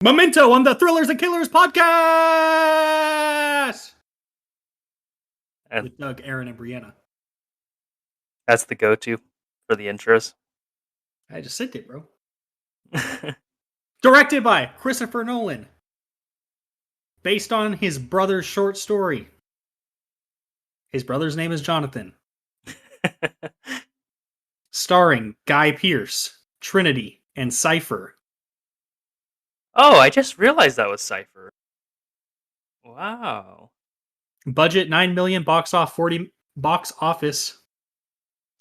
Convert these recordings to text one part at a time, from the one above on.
Memento on the Thrillers and Killers podcast with Doug, Aren, and Brianna. That's the go-to for the intros. I just said it, bro. Directed by Christopher Nolan. Based on his brother's short story. His brother's name is Jonathan. Starring Guy Pearce, Trinity, and Cypher. Oh, I just realized that was Cypher. Wow. Budget $9 million, box office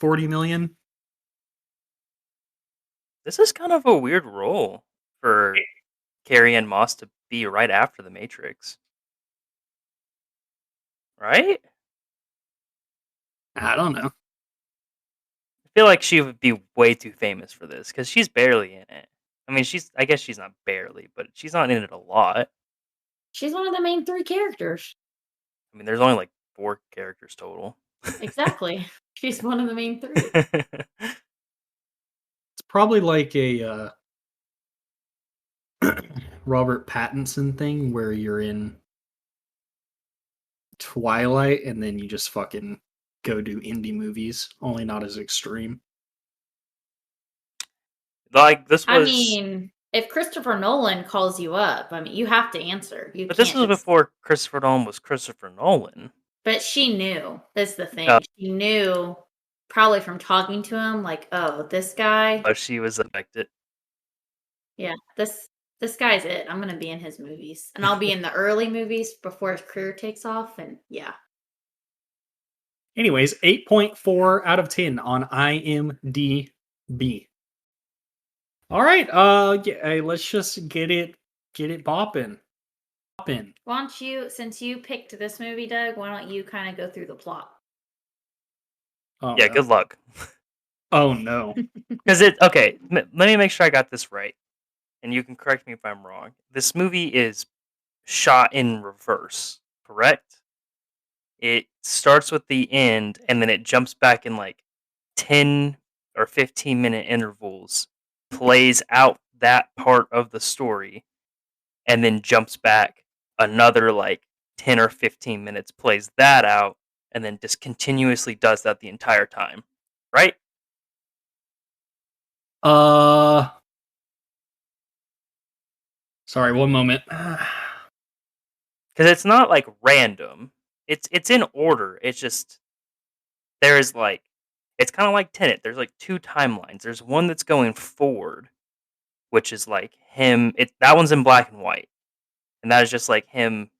$40 million. This is kind of a weird role for Carrie-Anne Moss to be right after The Matrix. Right? I don't know. I feel like she would be way too famous for this because she's barely in it. I mean, I guess she's not barely, but she's not in it a lot. She's one of the main three characters. I mean, there's only like 4 characters total. Exactly. She's one of the main three. It's probably like a Robert Pattinson thing where you're in Twilight and then you just fucking go do indie movies, only not as extreme. Like, this was... I mean, if Christopher Nolan calls you up, I mean, you have to answer. But this was before Christopher Nolan was Christopher Nolan. But she knew. That's the thing. She knew, probably from talking to him, like, oh, this guy... Oh, she was affected. Yeah, this guy's it. I'm going to be in his movies. And I'll be in the early movies before his career takes off, and yeah. Anyways, 8.4 out of 10 on IMDb. All right, let's just get it bopping. Why don't you, since you picked this movie, Doug, why don't you kind of go through the plot? Oh, yeah, no. Good luck. Oh, no. Because okay, let me make sure I got this right. And you can correct me if I'm wrong. This movie is shot in reverse, correct? It starts with the end, and then it jumps back in like 10 or 15-minute intervals, plays out that part of the story, and then jumps back another like 10 or 15 minutes, plays that out, and then just continuously does that the entire time, right? Sorry, one moment. Because it's not like random. It's in order. It's just there's like it's kind of like Tenet. There's like 2 timelines. There's one that's going forward, which is like him. That one's in black and white, and that is just like him.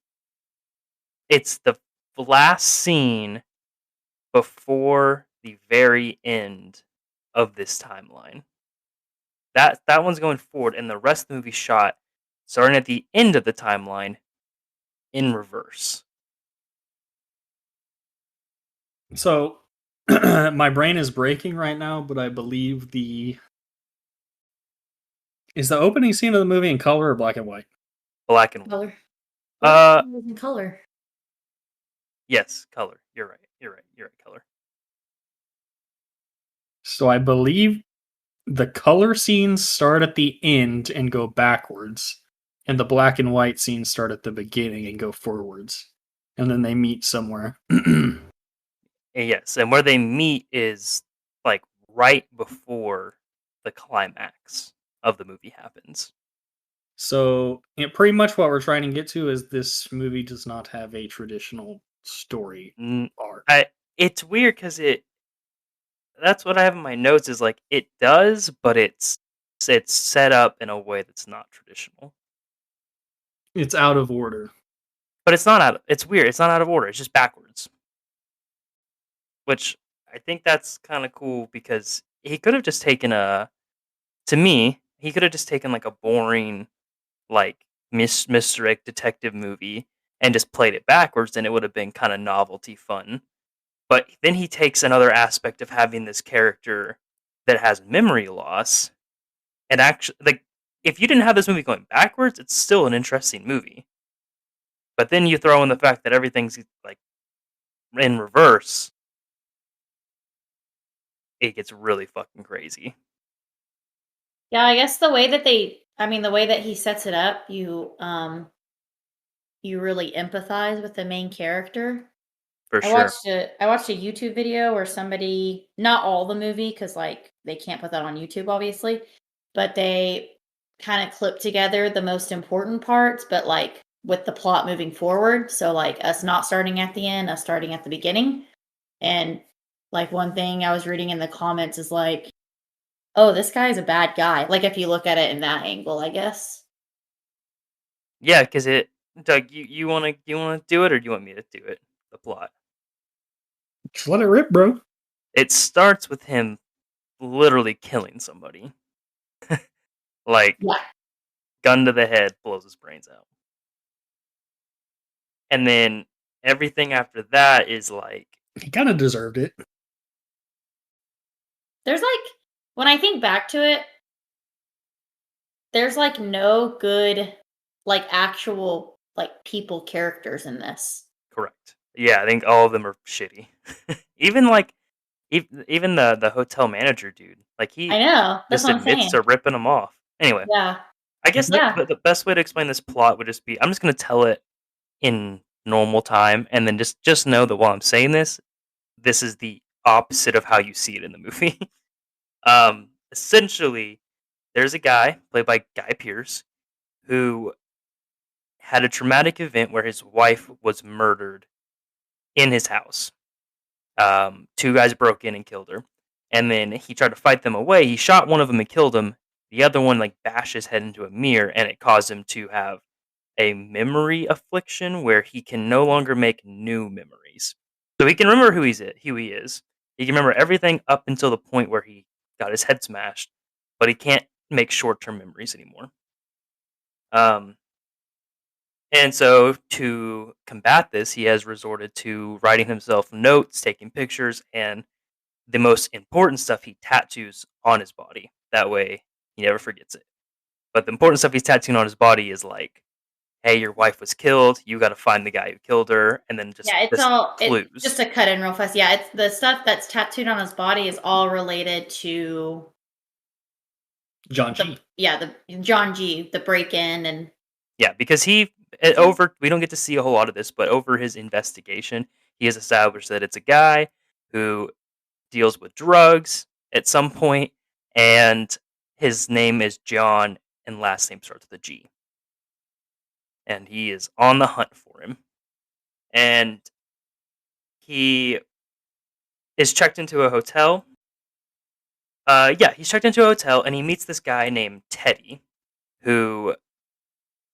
It's the last scene before the very end of this timeline. That one's going forward, and the rest of the movie shot starting at the end of the timeline in reverse. So, my brain is breaking right now, but I believe is the opening scene of the movie in color or black and white? Black and Color. white. Color. Yes, color. You're right. Color. So I believe the color scenes start at the end and go backwards, and the black and white scenes start at the beginning and go forwards, and then they meet somewhere. Yes, and where they meet is like right before the climax of the movie happens. So, pretty much what we're trying to get to is this movie does not have a traditional story arc. It's weird because that's what I have in my notes is like it does, but it's set up in a way that's not traditional. It's out of order. But it's weird. It's not out of order. It's just backwards. Which I think that's kind of cool because he could have just taken he could have just taken like a boring like Mr. detective movie and just played it backwards, and it would have been kind of novelty fun. But then he takes another aspect of having this character that has memory loss, and actually, like, if you didn't have this movie going backwards, it's still an interesting movie. But then you throw in the fact that everything's like in reverse, it gets really fucking crazy. Yeah, I guess the way that they I mean, the way that he sets it up, you really empathize with the main character. For I sure. watched a YouTube video where somebody, not all the movie, because like they can't put that on YouTube, obviously, but they kind of clipped together the most important parts, but like with the plot moving forward. So like us not starting at the end, us starting at the beginning. And like one thing I was reading in the comments is like, oh, this guy is a bad guy. Like if you look at it in that angle, I guess. Yeah, because Doug, you wanna do it, or do you want me to do it? The plot. Just let it rip, bro. It starts with him literally killing somebody, like Yeah. gun to the head, blows his brains out, and then everything after that is like, He kind of deserved it. There's like, when I think back to it, there's like no good, like actual, like people characters in this. correct. Yeah, I think all of them are shitty. Even like even the hotel manager dude, like I he know. That's just what I'm admits saying. to ripping them off. Anyway, Yeah. I guess Yeah. the best way to explain this plot would just be I'm just gonna tell it in normal time, and then just know that while I'm saying this, this is the opposite of how you see it in the movie. Essentially, there's a guy played by Guy Pearce who had a traumatic event where his wife was murdered in his house. Two guys broke in and killed her, and then he tried to fight them away. He shot one of them and killed him. The other one like bashed his head into a mirror, and it caused him to have a memory affliction where he can no longer make new memories. So he can remember who he is. He can remember everything up until the point where he got his head smashed, but he can't make short-term memories anymore. Um, and so to combat this, he has resorted to writing himself notes, taking pictures, and the most important stuff he tattoos on his body. That way he never forgets it. But the important stuff he's tattooing on his body is like, hey, your wife was killed. You got to find the guy who killed her, and then just Yeah, this it just clues. to cut in real fast. Yeah, it's the stuff that's tattooed on his body is all related to John the G. the John G, the break in and Yeah, because over we don't get to see a whole lot of this, but over his investigation, he has established that it's a guy who deals with drugs at some point, and his name is John, and last name starts with a G, and he is on the hunt for him, and he is checked into a hotel. Yeah, he's checked into a hotel, and he meets this guy named Teddy, who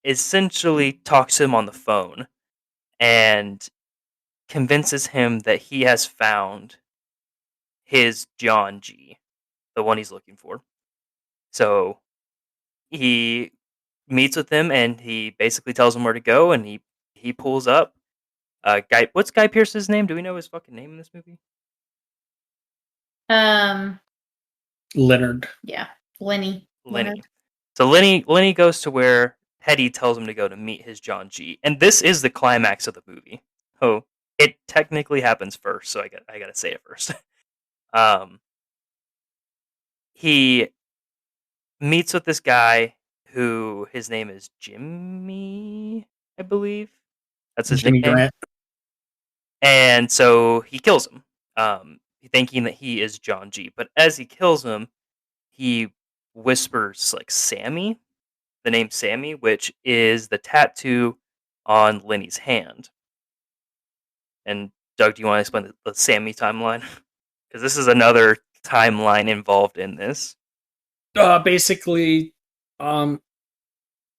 essentially talks to him on the phone and convinces him that he has found his John G, the one he's looking for. So he meets with him, and he basically tells him where to go, and he pulls up. What's Guy Pearce's name? Do we know his fucking name in this movie? um Leonard. yeah, Lenny. Lenny. So Lenny goes to where Teddy tells him to go to meet his John G, and this is the climax of the movie. Oh, it technically happens first, so I gotta say it first. um, he meets with this guy who his name is Jimmy, I believe. That's his Jimmy nickname. Grant. And so he kills him, thinking that he is John G. But as he kills him, he whispers like Sammy, the name Sammy, which is the tattoo on Lenny's hand. And Doug, do you want to explain the Sammy timeline? Because this is another timeline involved in this. Basically, um,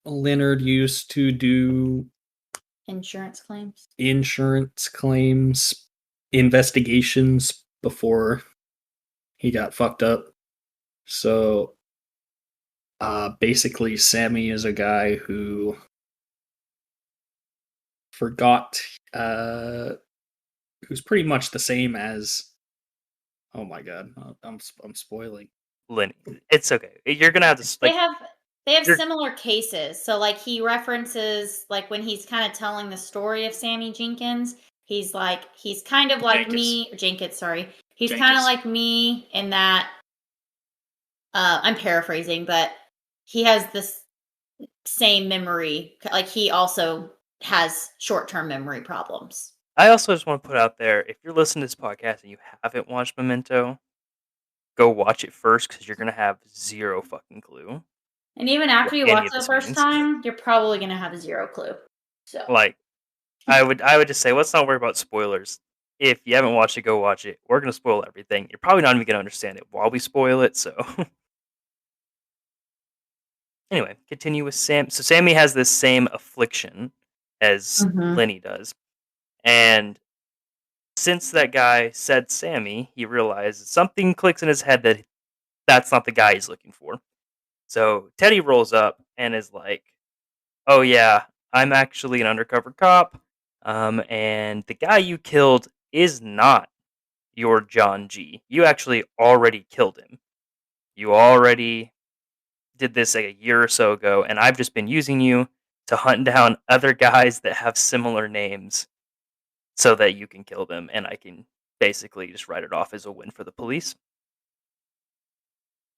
Leonard used to do Insurance claims. insurance claims investigations before he got fucked up. So, basically, Sammy is a guy who forgot, who's pretty much the same as. Oh my god, I'm spoiling. Lenny, it's okay. You're gonna have to They like. have they have You're similar cases. So like he references like when he's kind of telling the story of Sammy Jenkins, he's kind of like Jenkins. me, Jenkins, sorry. He's kind of Jenkins. like me in that I'm paraphrasing, but he has this same memory. Like he also has short-term memory problems. I also just want to put out there, if you're listening to this podcast and you haven't watched Memento, go watch it first because you're gonna have zero fucking clue And even what after you any watch of it the this first means. time, you're probably gonna have zero clue. So Like, I would just say, let's not worry about spoilers. If you haven't watched it, go watch it. We're gonna spoil everything. You're probably not even gonna understand it while we spoil it. So anyway, continue with Sam. So Sammy has this same affliction as Mhm. Lenny does, and since that guy said Sammy, he realizes something clicks in his head that that's not the guy he's looking for. So Teddy rolls up and is like, "Oh yeah, I'm actually an undercover cop, and the guy you killed is not your John G. You actually already killed him. You already did this like a year or so ago, and I've just been using you to hunt down other guys that have similar names so that you can kill them, and I can basically just write it off as a win for the police."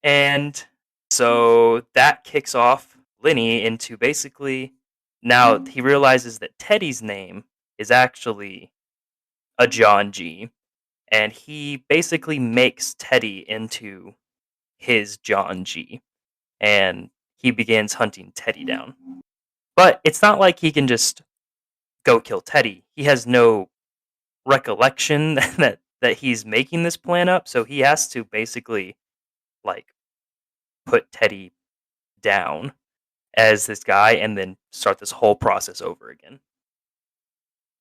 And so that kicks off Lenny into basically now he realizes that Teddy's name is actually a John G. And he basically makes Teddy into his John G. And he begins hunting Teddy down. But it's not like he can just go kill Teddy. He has no recollection that he's making this plan up, so he has to basically like put Teddy down as this guy and then start this whole process over again.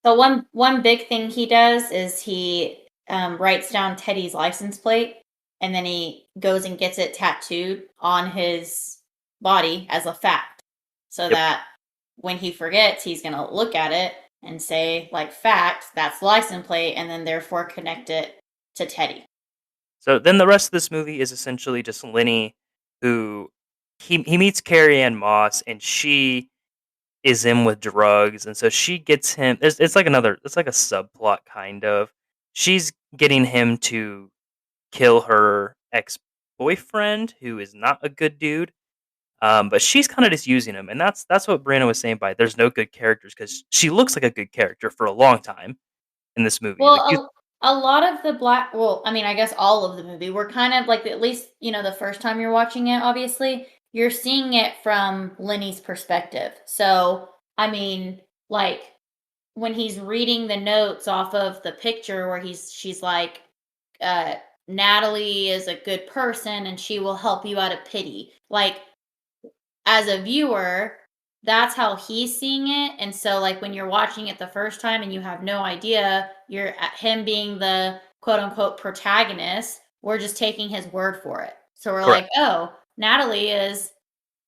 So one big thing he does is he writes down Teddy's license plate, and then he goes and gets it tattooed on his body as a fact, so Yep. that when he forgets, he's gonna look at it and say, like, fact, that's the license plate, and then therefore connect it to Teddy. So then the rest of this movie is essentially just Lenny who he meets Carrie Ann Moss and she is in with drugs, and so she gets him. It's like a subplot kind of. She's getting him to kill her ex boyfriend, who is not a good dude. But she's kind of just using him, and that's what Brianna was saying by there's no good characters because she looks like a good character for a long time in this movie. Like you, Well, a lot of the black well, I mean, I guess all of the movie, we're kind of like, at least, the first time you're watching it, obviously, you're seeing it from Lenny's perspective. So, I mean, like when he's reading the notes off of the picture where she's like, uh, Natalie is a good person and she will help you out of pity. Like, as a viewer, that's how he's seeing it. And so, like, when you're watching it the first time and you have no idea, you're at him being the quote unquote protagonist, we're just taking his word for it. So we're correct. like, oh, Natalie is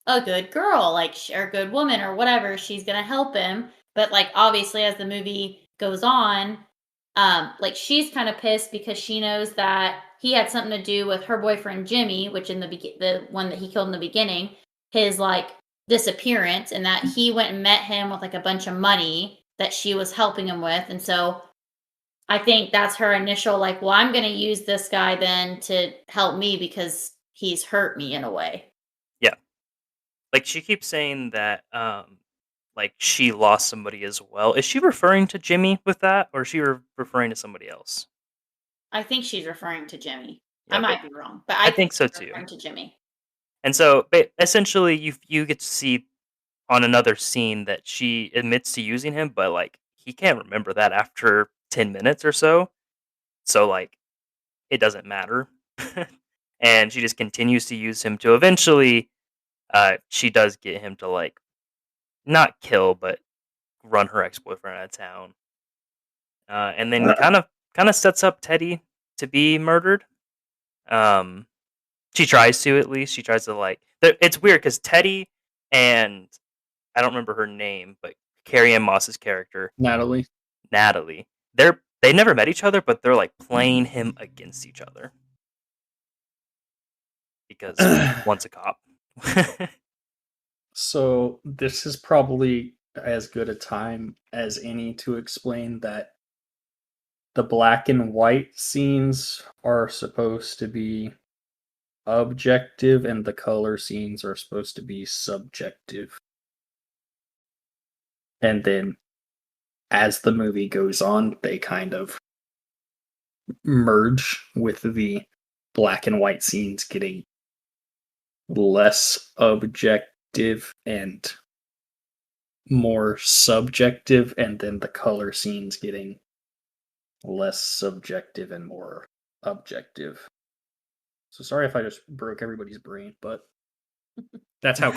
a good girl, like, or a good woman or whatever. She's going to help him. But, like, obviously, as the movie goes on, like, she's kind of pissed because she knows that he had something to do with her boyfriend Jimmy, which in the one that he killed in the beginning, his like disappearance, and that he went and met him with like a bunch of money that she was helping him with. And so I think that's her initial, like, well, I'm going to use this guy then to help me because he's hurt me in a way. Yeah, like she keeps saying that like she lost somebody as well. Is she referring to Jimmy with that, or is she referring to somebody else? I think she's referring to Jimmy. I Yeah, okay, might be wrong, but I I think think so she's too. referring to Jimmy. And so essentially, you get to see on another scene that she admits to using him, but like he can't remember that after 10 minutes or so. So like it doesn't matter. And she just continues to use him to eventually she does get him to like not kill but run her ex-boyfriend out of town. And then kind of sets up Teddy to be murdered. Um she tries to, at least. She tries to like it's weird cuz Teddy and I don't remember her name, but Carrie Ann Moss's character, Natalie. Natalie, they never met each other, but they're like playing him against each other because one's a cop. So this is probably as good a time as any to explain that the black and white scenes are supposed to be objective and the color scenes are supposed to be subjective. And then as the movie goes on, they kind of merge with the black and white scenes getting less objective and more subjective, and then the color scenes getting less subjective and more objective. So sorry if I just broke everybody's brain, but that's how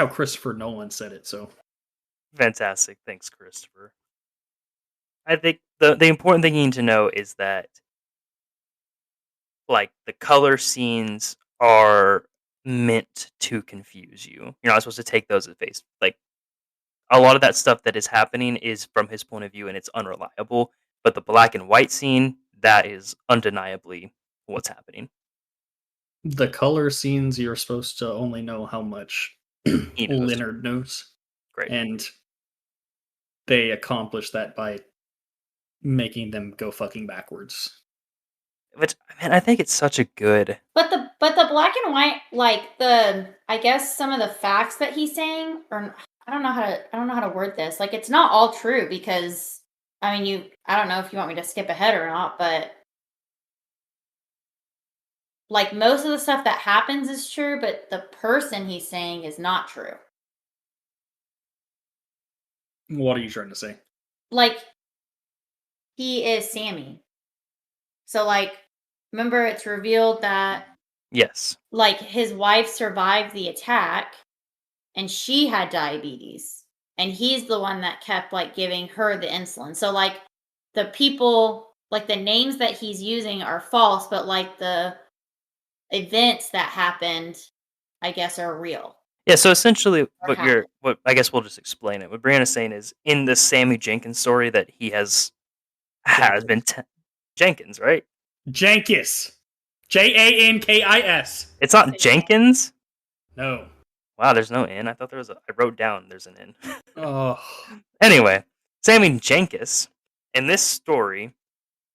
Christopher Nolan said it. So Fantastic. Thanks, Christopher. I think the important thing you need to know is that like the color scenes are meant to confuse you. You're not supposed to take those at face. Like a lot of that stuff that is happening is from his point of view and it's unreliable. But the black and white scene, that is undeniably what's happening. the color scenes, you're supposed to only know how much He knows. Leonard knows. Great. And they accomplish that by making them go fucking backwards. Which man, I think it's such a good. But the black and white, like I guess some of the facts that he's saying, or I don't know how to word this. Like it's not all true because I mean I don't know if you want me to skip ahead or not, but like most of the stuff that happens is true, but the person he's saying is not true. What are you trying to say? Like he is Sammy. So like remember it's revealed that Yes. like his wife survived the attack and she had diabetes and he's the one that kept like giving her the insulin. So like the people like the names that he's using are false, but like the events that happened I guess are real. Yeah, so essentially Or happened. what I guess we'll just explain it. What Brianna's saying is in the Sammy Jenkins story that he has been Jenkins, right? Jenkins. Jankis. It's not Jenkins? No. Wow, there's no N. I thought there was I wrote down there's an N. Oh. Anyway, Sammy Jenkins, in this story,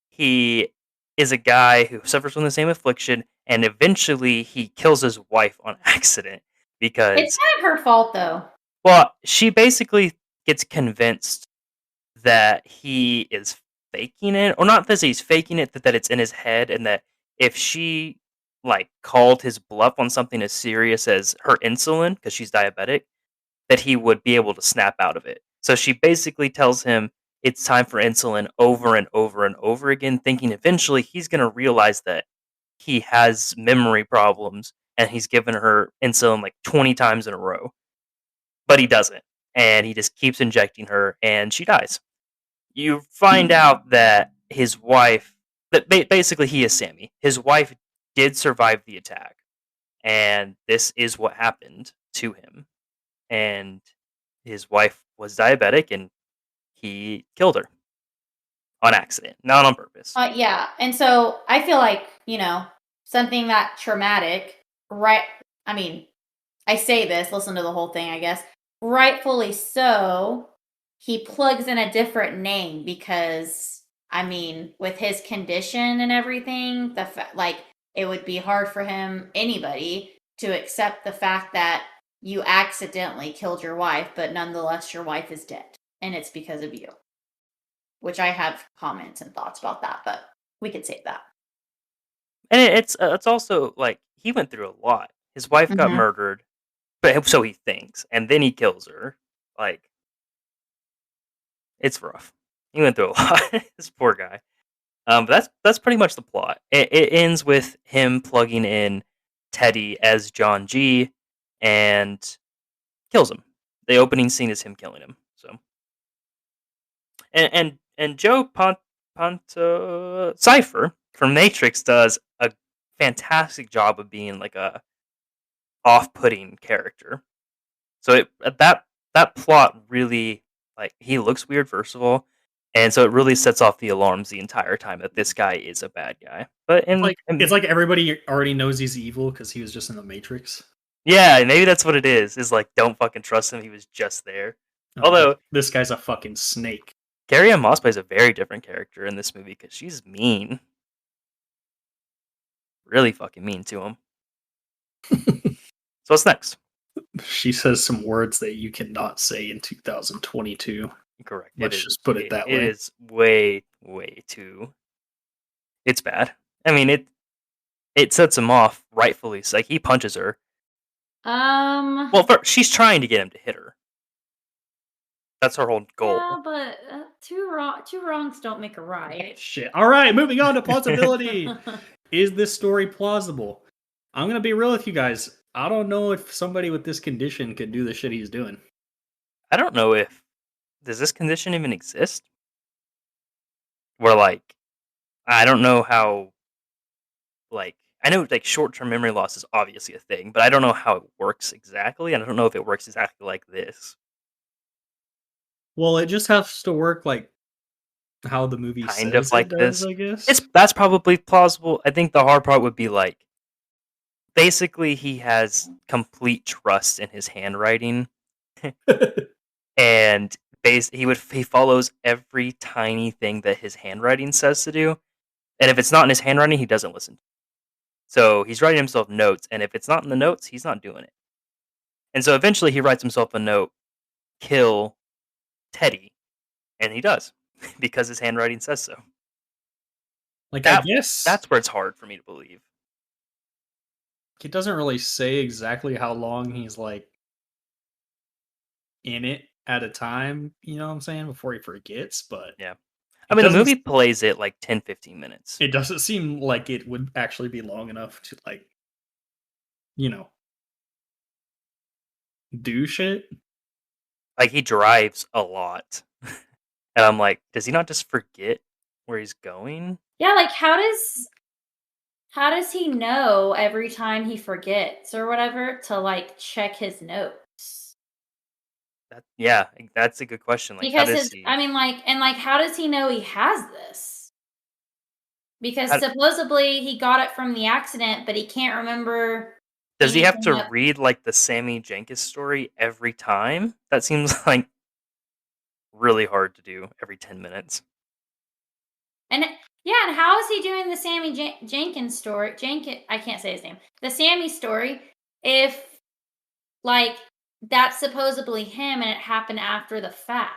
he is a guy who suffers from the same affliction, and eventually he kills his wife on accident It's because, kind of her fault though. well, she basically gets convinced that he is faking it, or not that he's faking it, that it's in his head, and that if she like called his bluff on something as serious as her insulin, because she's diabetic, that he would be able to snap out of it. So she basically tells him it's time for insulin over and over and over again, thinking eventually he's going to realize that he has memory problems and he's given her insulin like 20 times in a row. But he doesn't. And he just keeps injecting her and she dies. You find out that his wife, that basically he is Sammy. His wife did survive the attack. And this is what happened to him. And his wife was diabetic and he killed her on accident, not on purpose. Yeah, and so I feel like something that traumatic, right? I mean, I say this, listen to the whole thing, I guess. Rightfully so, he plugs in a different name because, I mean, with his condition and everything, like it would be hard for anybody, to accept the fact that you accidentally killed your wife, but nonetheless your wife is dead, and it's because of you. Which I have comments and thoughts about that, but we could save that. And it's also like he went through a lot. His wife got murdered, but so he thinks, and then he kills her. Like it's rough. He went through a lot. This poor guy. But that's pretty much the plot. It ends with him plugging in Teddy as John G. and kills him. The opening scene is him killing him. So, and Joe Cipher from Matrix does a fantastic job of being like a off-putting character. So that plot really, like, he looks weird first of all, and so it really sets off the alarms the entire time that this guy is a bad guy. But It's like everybody already knows he's evil because he was just in the Matrix. yeah, maybe that's what it is. Is like don't fucking trust him. He was just there. Oh, Although this guy's a fucking snake. Carrie Ann Moss plays a very different character in this movie because she's mean, really fucking mean to him. So what's next? She says some words that you cannot say in 2022. Correct. Let's just put it that It way. is way, way too. It's bad. I mean, it sets him off rightfully. It's like he punches her. Well, she's trying to get him to hit her. That's her whole goal. Yeah, but two wrongs don't make a right. Shit. All right, moving on to plausibility. Is this story plausible? I'm gonna be real with you guys. I don't know if somebody with this condition could do the shit he's doing. I don't know if does this condition even exist? Where like I don't know how like I know like short-term memory loss is obviously a thing, but I don't know how it works exactly, and I don't know if it works exactly like this. Well, it just has to work like how the movie Kind of says it like does, this. I guess. That's probably plausible. I think the hard part would be like basically he has complete trust in his handwriting and he follows every tiny thing that his handwriting says to do. And if it's not in his handwriting, he doesn't listen. So he's writing himself notes, and if it's not in the notes, he's not doing it. And so eventually he writes himself a note, kill Teddy, and he does because his handwriting says so. Like, I guess That's where it's hard for me to believe. it doesn't really say exactly how long he's like in it at a time, you know what I'm saying, before he forgets, but Yeah. I it mean, the doesn't movie plays it like 10, 15 minutes. it doesn't seem like it would actually be long enough to like, you know, do shit. Like, he drives a lot. And I'm like, does he not just forget where he's going? Yeah, like how does he know every time he forgets or whatever to like check his notes? Yeah, that's a good question. Like, how Because does he? how does he know he has this? Because How, supposedly he got it from the accident, but he can't remember does he have anything to that. read like the Sammy Jenkins story every time? That seems like really hard to do every 10 minutes. And yeah, and how is he doing the Sammy Jenkins story? I can't say his name. The Sammy story, if like that's supposedly him and it happened after the fact.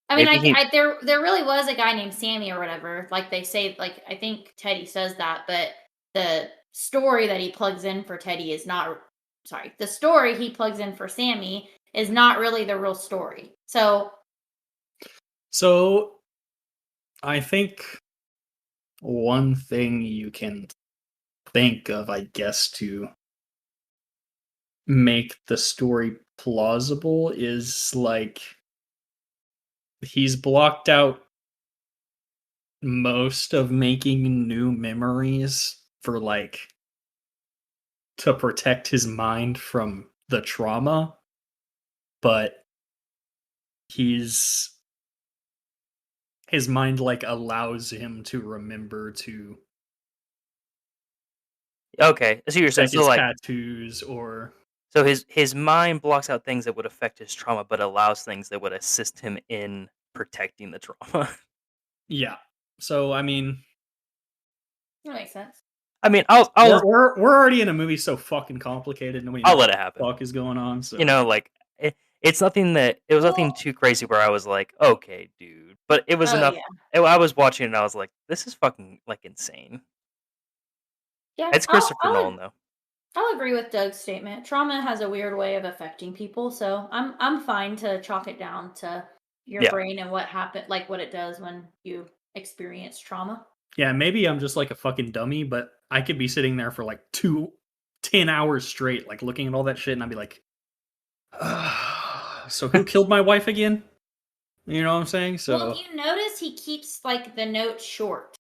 I mean, Maybe he there really was a guy named Sammy or whatever. Like they say, like I think Teddy says that, but the story that he plugs in for Teddy is not. Sorry, the story he plugs in for Sammy is not really the real story. So I think one thing you can think of, I guess, to make the story plausible is like he's blocked out most of making new memories for like to protect his mind from the trauma, but he's his mind like allows him to remember to okay. So you're saying check so his like tattoos or so his mind blocks out things that would affect his trauma, but allows things that would assist him in protecting the trauma. yeah. So I mean, that makes sense. I mean, we're already in a movie so fucking complicated. Nobody I'll knows let what it happen. the fuck is going on. So You know, like it's nothing that it was nothing Well, too crazy where I was like, okay, dude. But it was oh enough. yeah, I was watching it and I was like, this is fucking like insane. yeah. It's Christopher Nolan though. I'll agree with Doug's statement. Trauma has a weird way of affecting people, so I'm fine to chalk it down to your Yeah. brain and what happened, like what it does when you experience trauma. yeah, maybe I'm just like a fucking dummy, but I could be sitting there for like 10 hours straight, like looking at all that shit, and I'd be like, so who killed my wife again? You know what I'm saying? Well, So if you notice, he keeps like the notes short.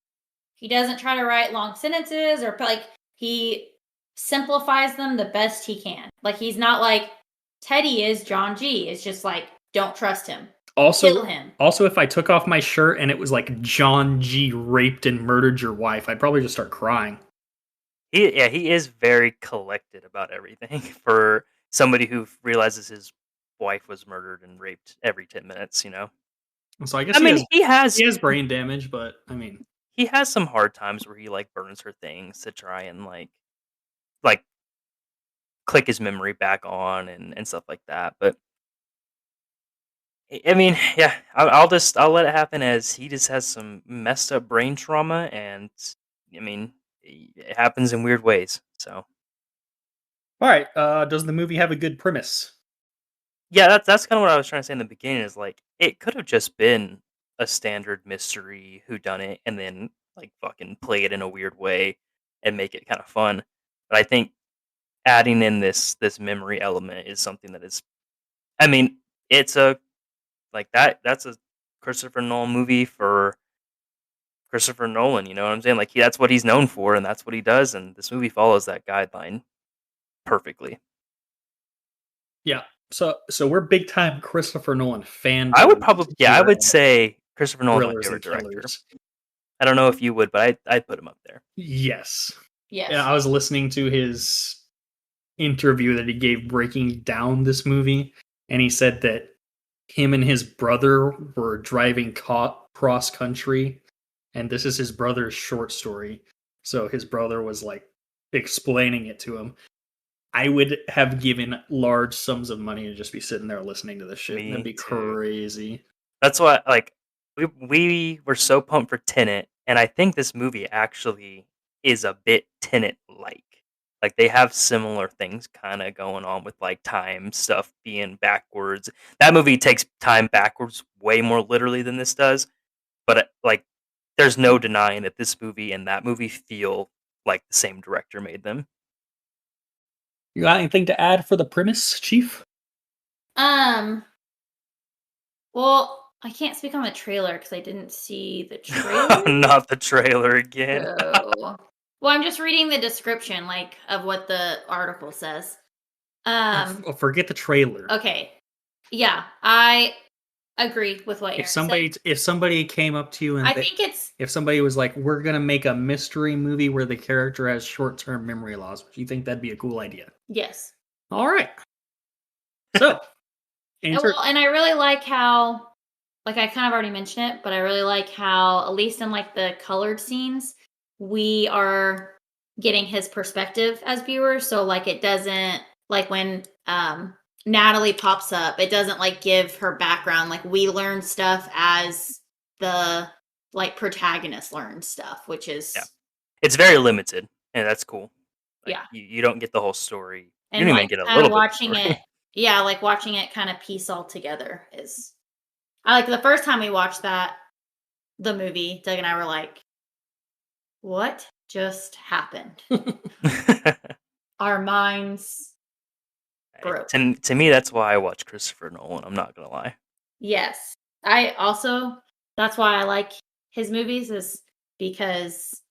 He doesn't try to write long sentences or like he simplifies them the best he can. Like he's not like Teddy is John G. It's just like don't trust him. Kill him. Also, if I took off my shirt and it was like John G raped and murdered your wife, I'd probably just start crying. He is very collected about everything for somebody who realizes his wife was murdered and raped every 10 minutes, you know. So I guess I mean, he has brain damage, but I mean, he has some hard times where he like burns her things to try and like click his memory back on and stuff like that. But I mean, yeah, I'll let it happen as he just has some messed up brain trauma, and I mean, it happens in weird ways. So All right. Does the movie have a good premise? yeah, that's kind of what I was trying to say in the beginning. Is like it could have just been a standard mystery whodunit, and then like fucking play it in a weird way and make it kind of fun. But I think adding in this memory element is something that is. I mean, it's a like that. That's a Christopher Nolan movie for Christopher Nolan, you know what I'm saying? Like, that's what he's known for, and that's what he does, and this movie follows that guideline perfectly. Yeah. So we're big time Christopher Nolan I would fanboys probably yeah, I here would at say Christopher Nolan's my Thrillers favorite and director. Killers. I don't know if you would, but I'd put him up there. Yes. Yes. Yeah, I was listening to his interview that he gave breaking down this movie, and he said that him and his brother were driving cross country, and this is his brother's short story. So his brother was like explaining it to him. I would have given large sums of money to just be sitting there listening to this shit. Me That'd be too. crazy. That's why, like, we were so pumped for Tenet, and I think this movie actually is a bit Tenet-like. Like, they have similar things kinda going on with, like, time stuff being backwards. That movie takes time backwards way more literally than this does, but, like, there's no denying that this movie and that movie feel like the same director made them. You got anything to add for the premise, Chief? Um. Well, I can't speak on the trailer because I didn't see the trailer. Not the trailer again. So, well, I'm just reading the description, like of what the article says. Forget the trailer. Okay. Yeah, I agree with what If Aaron said. somebody came up to you and I think it's if somebody was like, "We're gonna make a mystery movie where the character has short-term memory loss," do you think that'd be a cool idea? yes. All right. So, answer. Well, and I really like how, like I kind of already mentioned it, but I really like how, at least in like the colored scenes, we are getting his perspective as viewers. So like it doesn't like when Natalie pops up, it doesn't like give her background. Like we learn stuff as the like protagonist learns stuff, which is Yeah. It's very limited, and that's cool. Like, yeah. you don't get the whole story. You And don't like even get a kind little of bit of watching the it, story. yeah, like watching it kind of piece all together is I like the first time we watched the movie, Doug and I were like, what just happened? Our minds broke. To me, that's why I watch Christopher Nolan, I'm not gonna lie. Yes. I also that's why I like his movies is because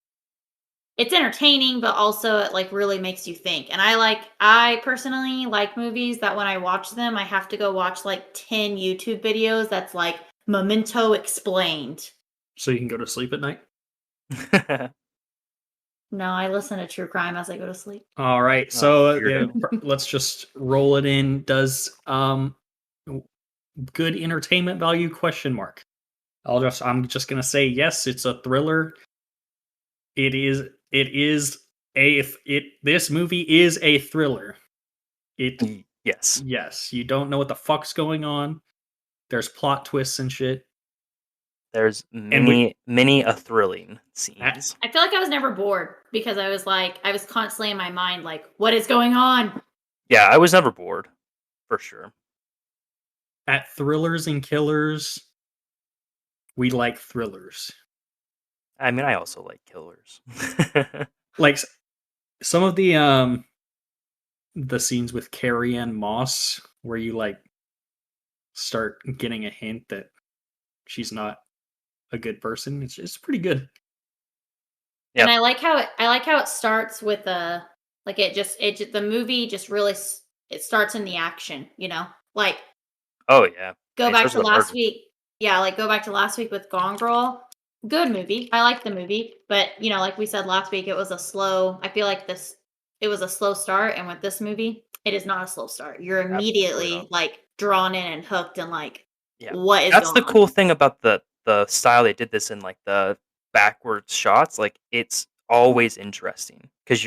it's entertaining, but also it like really makes you think. And I personally like movies that when I watch them, I have to go watch like 10 YouTube videos that's like Memento explained. So you can go to sleep at night. No, I listen to true crime as I go to sleep. All right. Oh, So weirdo. let's just roll it in. Does good entertainment value question mark? I'm just gonna say yes. It's a thriller. It is this movie is a thriller. It Yes. yes. You don't know what the fuck's going on. There's plot twists and shit. There's And we many a thrilling at, scenes. I feel like I was never bored because I was constantly in my mind like, what is going on? Yeah, I was never bored, for sure. at Thrillers and Killers, we like thrillers. I mean, I also like killers. Like some of the scenes with Carrie Ann Moss where you like start getting a hint that she's not a good person. It's pretty good. And Yep. I like how it starts with a like the movie just really it starts in the action, you know? Like Oh, yeah. go And it back starts to with a last murder. week. Yeah, like go back to last week with Gone Girl. Good movie. I like the movie, but you know, like we said last week, it was a slow. I feel like it was a slow start, and with this movie, it is not a slow start. You're Absolutely not. immediately like drawn in and hooked, and like, Yeah. what is That's going the on? cool thing about the style they did this in, like, the backwards shots, like, it's always interesting because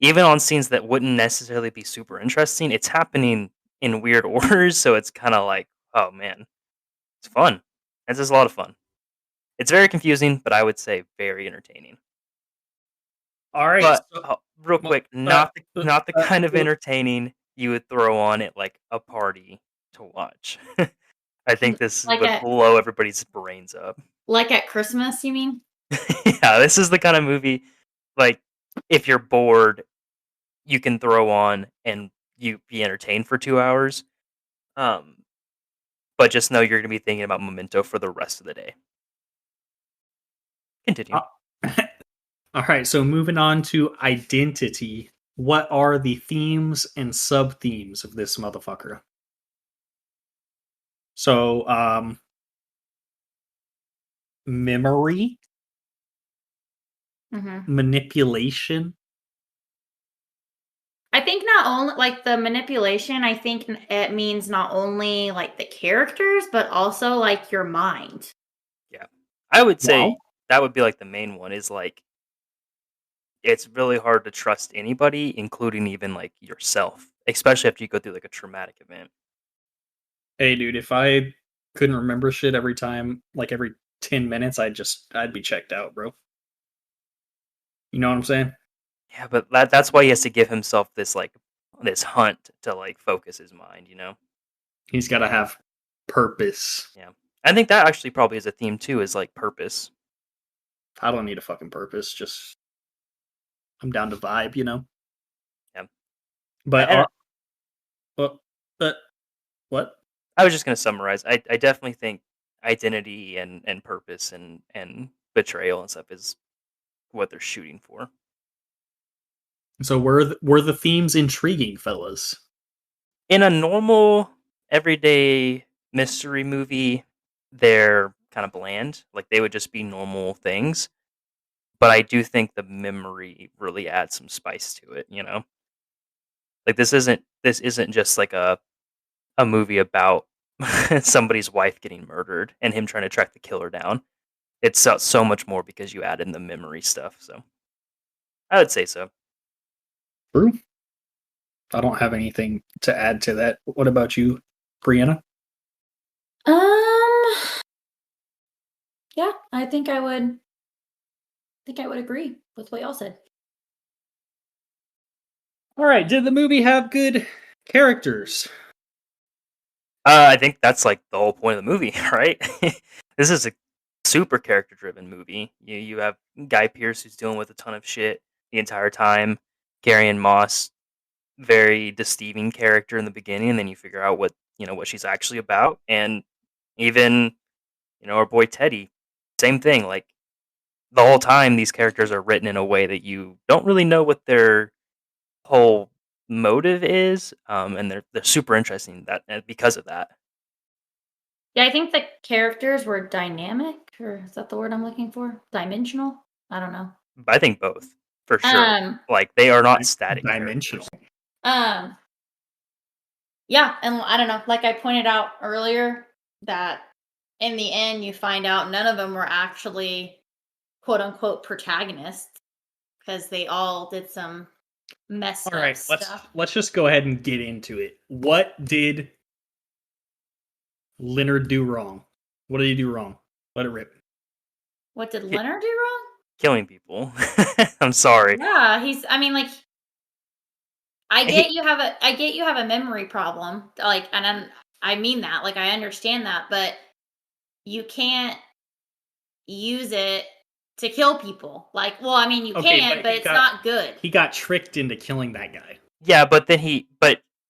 even on scenes that wouldn't necessarily be super interesting, it's happening in weird orders, so it's kind of like, oh man, it's fun. It's just a lot of fun. It's very confusing, but I would say very entertaining. All right. But So, real well, quick, not the kind of entertaining you would throw on at like a party to watch. I think this Like would at blow everybody's brains up. Christmas, you mean? Yeah, this is the kind of movie like if you're bored, you can throw on and you be entertained for 2 hours. Um, but just know you're gonna be thinking about Memento for the rest of the day. Continue. all right. So moving on to identity. What are the themes and sub themes of this motherfucker? So, memory, manipulation. I think not only like the manipulation, I think it means not only like the characters, but also like your mind. Yeah. I would say Wow. that would be like the main one is like it's really hard to trust anybody, including even like yourself, especially after you go through like a traumatic event. Hey, dude, if I couldn't remember shit every time, like every 10 minutes, I'd be checked out, bro. You know what I'm saying? Yeah, but that's why he has to give himself this like this hunt to like focus his mind, you know? He's got to have purpose. Yeah. I think that actually probably is a theme too, is like purpose. I don't need a fucking purpose. Just, I'm down to vibe, you know? Yeah. But, And but, but what? I was just gonna summarize. I definitely think identity and purpose and betrayal and stuff is what they're shooting for. So were the themes intriguing, fellas? In a normal everyday mystery movie, they're kind of bland. Like they would just be normal things. But I do think the memory really adds some spice to it, you know? Like this isn't just like a movie about somebody's wife getting murdered and him trying to track the killer down. It's so much more because you add in the memory stuff. So I would say so. True. I don't have anything to add to that. What about you, Brianna? Um, yeah, I think I would agree with what y'all said. All right. Did the movie have good characters? I think that's like the whole point of the movie, right? This is a super character driven movie. You have Guy Pearce who's dealing with a ton of shit the entire time. Carrie Ann Moss, very deceiving character in the beginning, and then you figure out what she's actually about. And even, our boy Teddy, same thing. Like the whole time these characters are written in a way that you don't really know what their whole motive is. And they're super interesting because of that. Yeah, I think the characters were dynamic, or is that the word I'm looking for? Dimensional? I don't know. But I think both for sure. Um, Like they are not static Dimensional. characters. um, yeah, and I don't know, like I pointed out earlier, that in the end you find out none of them were actually quote unquote protagonists because they all did some messed All up right, stuff. let's just go ahead and get into it. What did Leonard do wrong? What did he do wrong? Let it rip. What did Ki- Leonard do wrong? Killing people. I'm sorry. Yeah, I mean, like, I get He, you have a memory problem, like, and I mean that, like, I understand that, but you can't use it to kill people. Like, well, I mean, you Okay, can, but but it's not good. he got tricked into killing that guy. yeah, but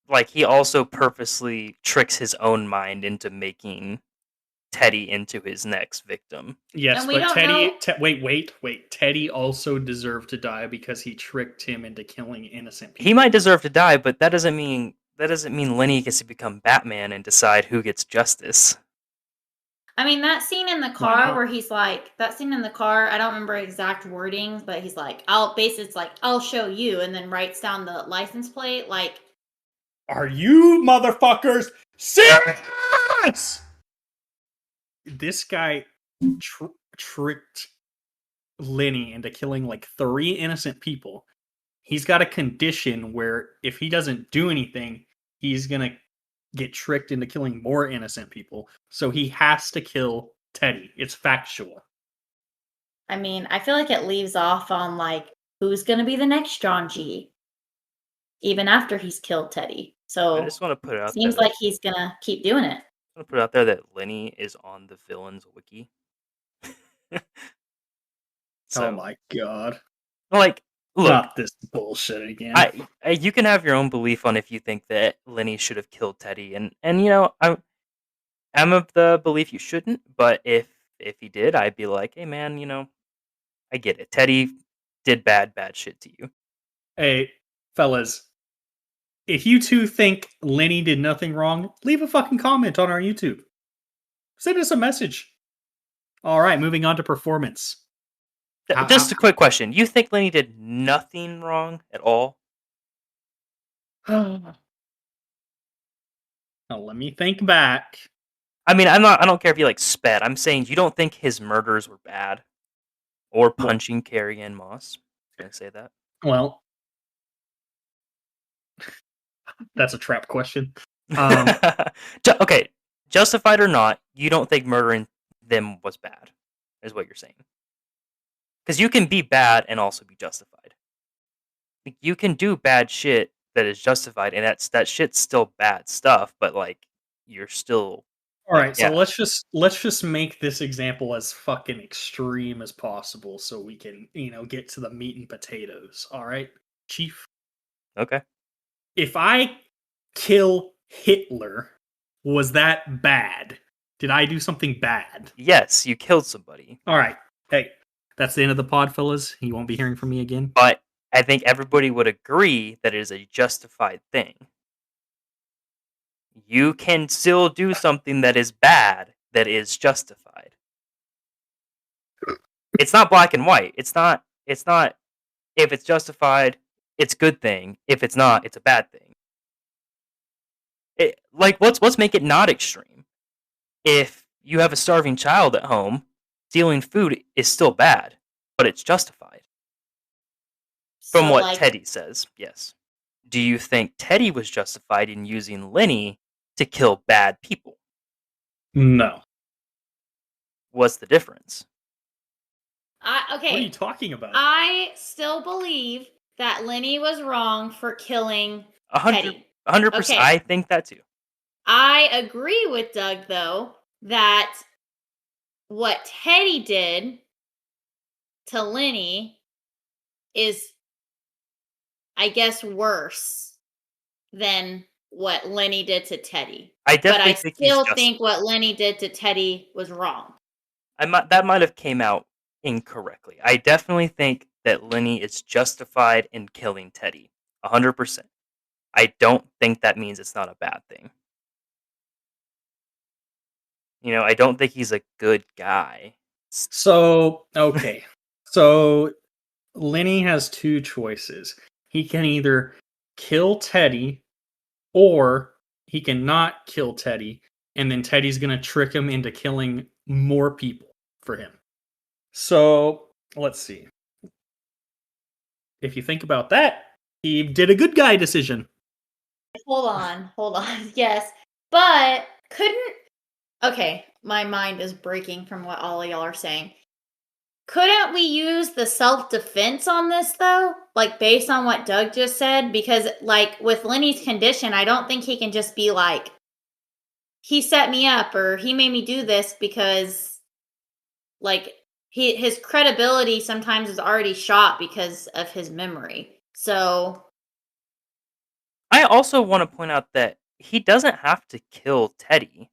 like he also purposely tricks his own mind into making Teddy into his next victim. Yes, And we but don't know. wait. Teddy also deserved to die because he tricked him into killing innocent He people. might deserve to die, but that doesn't mean Lenny gets to become Batman and decide who gets justice. I mean, that scene in the car where he's like, that scene in the car, I don't remember exact wordings, but he's like, it's like, I'll show you, and then writes down the license plate. Like, Are you motherfuckers serious? This guy tricked Lenny into killing like 3 innocent people. he's got a condition where if he doesn't do anything, he's gonna get tricked into killing more innocent people. So he has to kill Teddy. It's factual. I mean, I feel like it leaves off on like who's going to be the next John G. Even after he's killed Teddy. I So just want to put it out seems there. like he's going to keep doing it. I want to put it out there that Lenny is on the villains wiki. So, Oh my god. like, look, Not this bullshit again. you can have your own belief on if you think that Lenny should have killed Teddy, and you know, I'm of the belief you shouldn't. But if he did, I'd be like, hey man, you know, I get it. Teddy did bad shit to you. Hey, fellas, if you two think Lenny did nothing wrong, leave a fucking comment on our YouTube. Send us a message. All right, moving on to performance. Just a quick question: you think Lenny did nothing wrong at all? Now, let me think back. I mean, I don't care if he like sped. I'm saying you don't think his murders were bad, or punching Carrie Ann Moss. I was gonna say that. Well, that's a trap question. Okay, justified or not, you don't think murdering them was bad, is what you're saying. Because you can be bad and also be justified. Like, you can do bad shit that is justified, and that shit's still bad stuff. But like, you're still. All right, yeah. so let's just make this example as fucking extreme as possible, so we can get to the meat and potatoes. All right, Chief. Okay. If I kill Hitler, was that bad? Did I do something bad? Yes, you killed somebody. All right. Hey, that's the end of the pod, fellas. You won't be hearing from me again. But I think everybody would agree that it is a justified thing. You can still do something that is bad that is justified. It's not black and white. It's not if it's justified, it's a good thing. If it's not, it's a bad thing. Let's make it not extreme. If you have a starving child at home, stealing food is still bad, but it's justified. From So, what like, Teddy says, yes. Do you think Teddy was justified in using Lenny to kill bad people? No. What's the difference? okay. What are you talking about? I still believe that Lenny was wrong for killing 100%. Teddy. 100%. Okay. I think that too. I agree with Doug, though, that what Teddy did to Lenny is, I guess, worse than what Lenny did to Teddy. I definitely but I think still think what Lenny did to Teddy was wrong. That might have came out incorrectly. I definitely think that Lenny is justified in killing Teddy. 100%. I don't think that means it's not a bad thing. You know, I don't think he's a good guy. So, okay. So, Lenny has two choices. He can either kill Teddy, or he can not kill Teddy, and then Teddy's going to trick him into killing more people for him. So, let's see. If you think about that, he did a good guy decision. Hold on. Yes. But couldn't... Okay, my mind is breaking from what all of y'all are saying. Couldn't we use the self-defense on this, though? Like, based on what Doug just said? Because, like, with Lenny's condition, I don't think he can just be like, he set me up, or he made me do this, because, like, his credibility sometimes is already shot because of his memory. So... I also want to point out that he doesn't have to kill Teddy.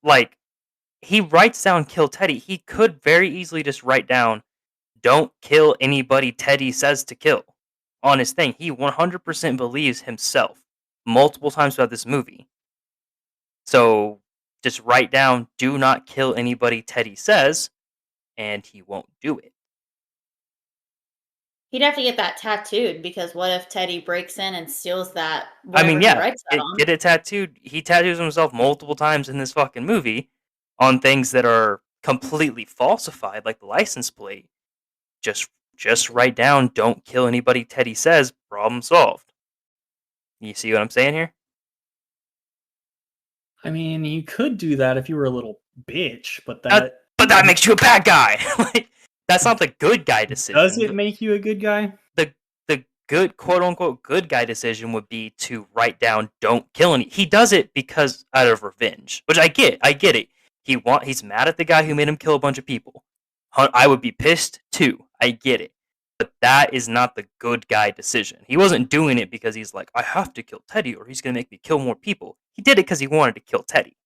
Like, he writes down kill Teddy. He could very easily just write down don't kill anybody Teddy says to kill on his thing. He 100% believes himself multiple times throughout this movie. So just write down do not kill anybody Teddy says, and he won't do it. He'd have to get that tattooed, because what if Teddy breaks in and steals that? I mean, He yeah, writes that on? get it tattooed. He tattoos himself multiple times in this fucking movie on things that are completely falsified, like the license plate. Just just write down, don't kill anybody Teddy says, problem solved. You see what I'm saying here? I mean, you could do that if you were a little bitch, but But that makes you a bad guy. Like, that's not the good guy decision. does it make you a good guy? The good, quote unquote, good guy decision would be to write down, don't kill any. He does it because out of revenge, which I get it. He's mad at the guy who made him kill a bunch of people. I would be pissed too. I get it. But that is not the good guy decision. He wasn't doing it because he's like, I have to kill Teddy or he's going to make me kill more people. He did it because he wanted to kill Teddy.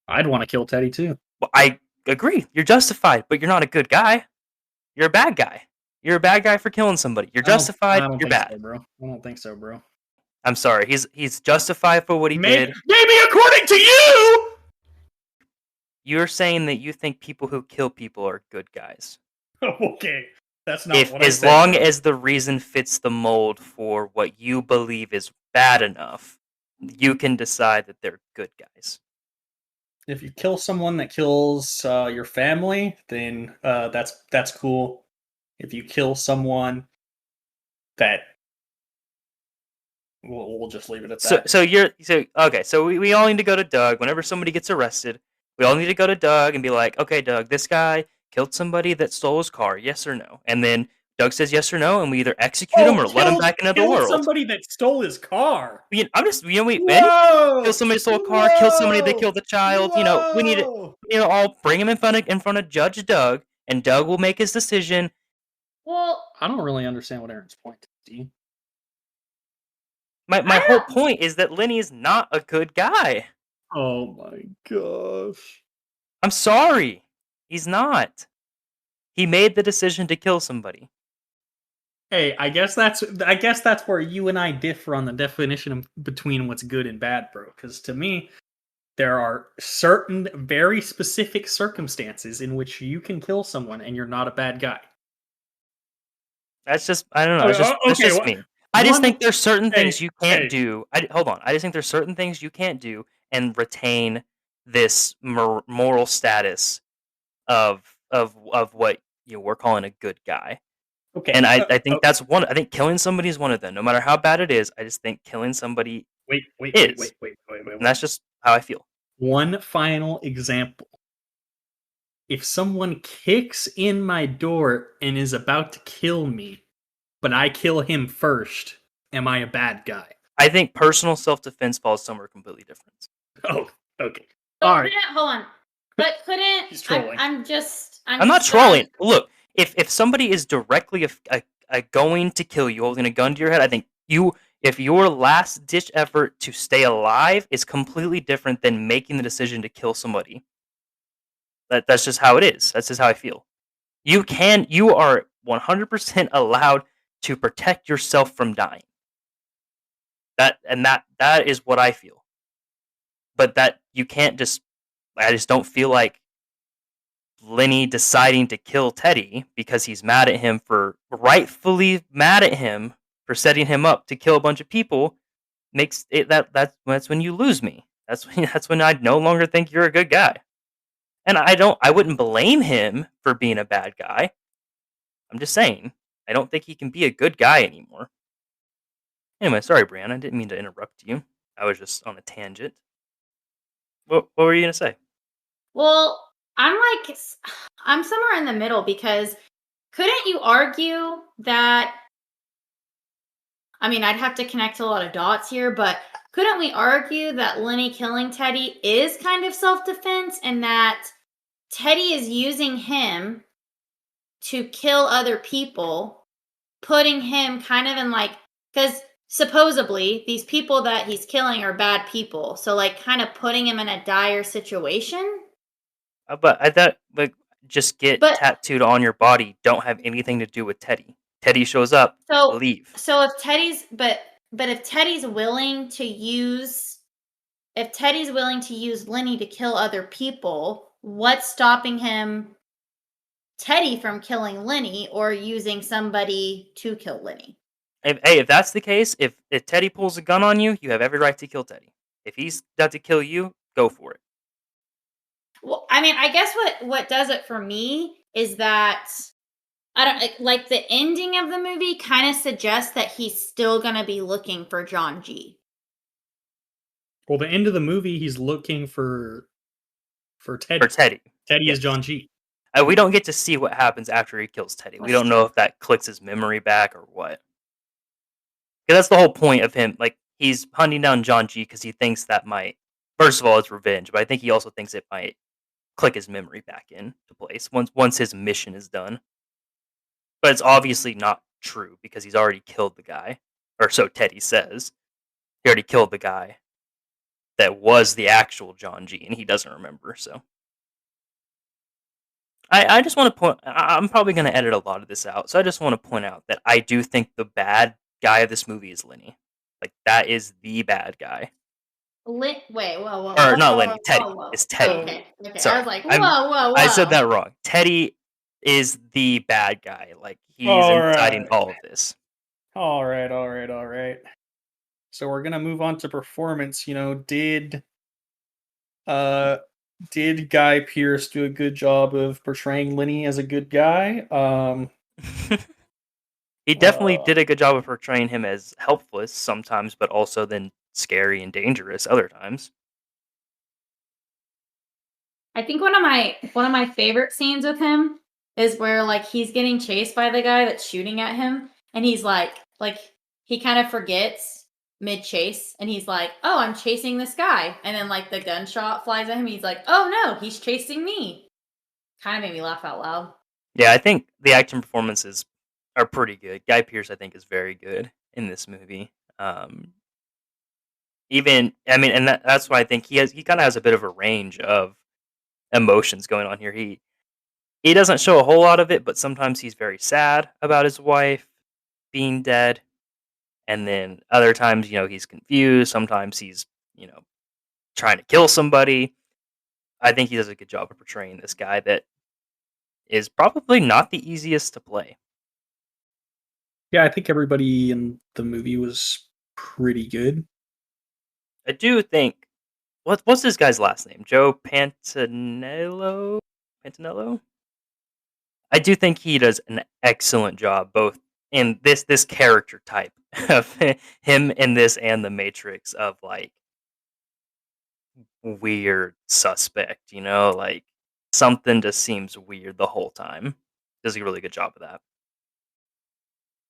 I'd want to kill Teddy too. Well, I agree. You're justified, but you're not a good guy. You're a bad guy. You're a bad guy for killing somebody. You're justified. You're bad. So, bro. I don't think so, bro. I'm sorry. He's justified for what he did. Maybe according to you. You're saying that you think people who kill people are good guys. Okay, that's not what I said. As long as the reason fits the mold for what you believe is bad enough, you can decide that they're good guys. If you kill someone that kills your family, then that's cool. If you kill someone that, we'll just leave it at that. So we all need to go to Doug whenever somebody gets arrested. We all need to go to Doug and be like, okay, Doug, this guy killed somebody that stole his car, yes or no? And then Doug says yes or no, and we either execute him or let him back into the world. Somebody that stole his car. Kill somebody that stole a car, kill somebody that killed a child. Whoa. We need to, all bring him in front of Judge Doug, and Doug will make his decision. Well, I don't really understand what Aren's point is, do you? My whole point is that Lenny is not a good guy. Oh my gosh. I'm sorry. He's not. He made the decision to kill somebody. Hey, I guess that's where you and I differ on the definition between what's good and bad, bro. Because to me, there are certain very specific circumstances in which you can kill someone and you're not a bad guy. That's just, I don't know. That's just me. I just think there's certain things you can't do. Hold on. I just think there's certain things you can't do and retain this moral status of what we're calling a good guy. Okay. And I think that's one. I think killing somebody is one of them. No matter how bad it is, I just think killing somebody wait. And that's just how I feel. One final example. If someone kicks in my door and is about to kill me, but I kill him first, am I a bad guy? I think personal self-defense falls somewhere completely different. Oh, okay. All right. Hold on. But couldn't... He's trolling. I'm not trolling. Look, if somebody is directly going to kill you, holding a gun to your head, I think if your last-ditch effort to stay alive is completely different than making the decision to kill somebody. That's just how it is. That's just how I feel. You are 100% allowed to protect yourself from dying. That is what I feel. But that you can't just... I just don't feel like Lenny deciding to kill Teddy because he's rightfully mad at him for setting him up to kill a bunch of people makes it that's when you lose me. That's when I no longer think you're a good guy. And I wouldn't blame him for being a bad guy. I'm just saying, I don't think he can be a good guy anymore. Anyway, sorry, Brianna, I didn't mean to interrupt you. I was just on a tangent. What were you going to say? Well, I'm somewhere in the middle because couldn't you argue that... I mean, I'd have to connect a lot of dots here, but couldn't we argue that Lenny killing Teddy is kind of self-defense and that Teddy is using him to kill other people, putting him kind of in because supposedly these people that he's killing are bad people. So kind of putting him in a dire situation. But I thought just get tattooed on your body don't have anything to do with Teddy. Teddy shows up, leave. So if Teddy's if Teddy's willing to use Lenny to kill other people, what's stopping Teddy from killing Lenny or using somebody to kill Lenny? If that's the case, if Teddy pulls a gun on you, you have every right to kill Teddy. If he's got to kill you, go for it. Well, I mean, I guess what does it for me is that I don't like the ending of the movie kind of suggests that he's still gonna be looking for John G. Well, the end of the movie, he's looking for Teddy. For Teddy. Teddy is Yes. John G. We don't get to see what happens after he kills Teddy. We That's don't know true. if that clicks his memory back or what. Because that's the whole point of him. Like, he's hunting down John G because he thinks that might. First of all, it's revenge, but I think he also thinks it might click his memory back into place once his mission is done. But it's obviously not true because he's already killed the guy, or so Teddy says. He already killed the guy that was the actual John G, and he doesn't remember. So I just want to point. I'm probably going to edit a lot of this out, so I just want to point out that I do think the bad guy of this movie is Lenny. Like, that is the bad guy. Wait, whoa, Or not Lenny, Teddy. whoa. It's Teddy. Okay. I Sorry. was like, whoa. I said that wrong. Teddy is the bad guy. Like, he's inciting all of this. All right. So we're gonna move on to performance. Did Guy Pearce do a good job of portraying Lenny as a good guy? He definitely did a good job of portraying him as helpless sometimes, but also then scary and dangerous other times. I think one of my favorite scenes with him is where like he's getting chased by the guy that's shooting at him, and he's like he kind of forgets mid chase, and he's like, "Oh, I'm chasing this guy," and then like the gunshot flies at him. He's like, "Oh no, he's chasing me." Kind of made me laugh out loud. Yeah, I think the acting performances are pretty good. Guy Pearce, I think, is very good in this movie. And that's why I think he kind of has a bit of a range of emotions going on here. He doesn't show a whole lot of it, but sometimes he's very sad about his wife being dead, and then other times, he's confused. Sometimes he's, trying to kill somebody. I think he does a good job of portraying this guy that is probably not the easiest to play. Yeah, I think everybody in the movie was pretty good. I do think what's this guy's last name? Joe Pantanello? Pantanello? I do think he does an excellent job both in this character type of him in this and the Matrix of like weird suspect, like something just seems weird the whole time. Does a really good job of that.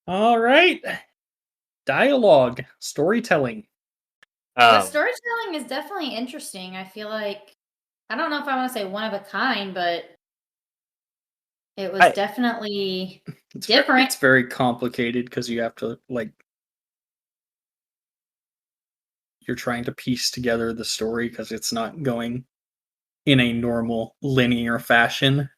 All right, dialogue, storytelling. The storytelling is definitely interesting. I feel like I don't know if I want to say one of a kind, but it was definitely different. It's very complicated because you have to you're trying to piece together the story because it's not going in a normal linear fashion.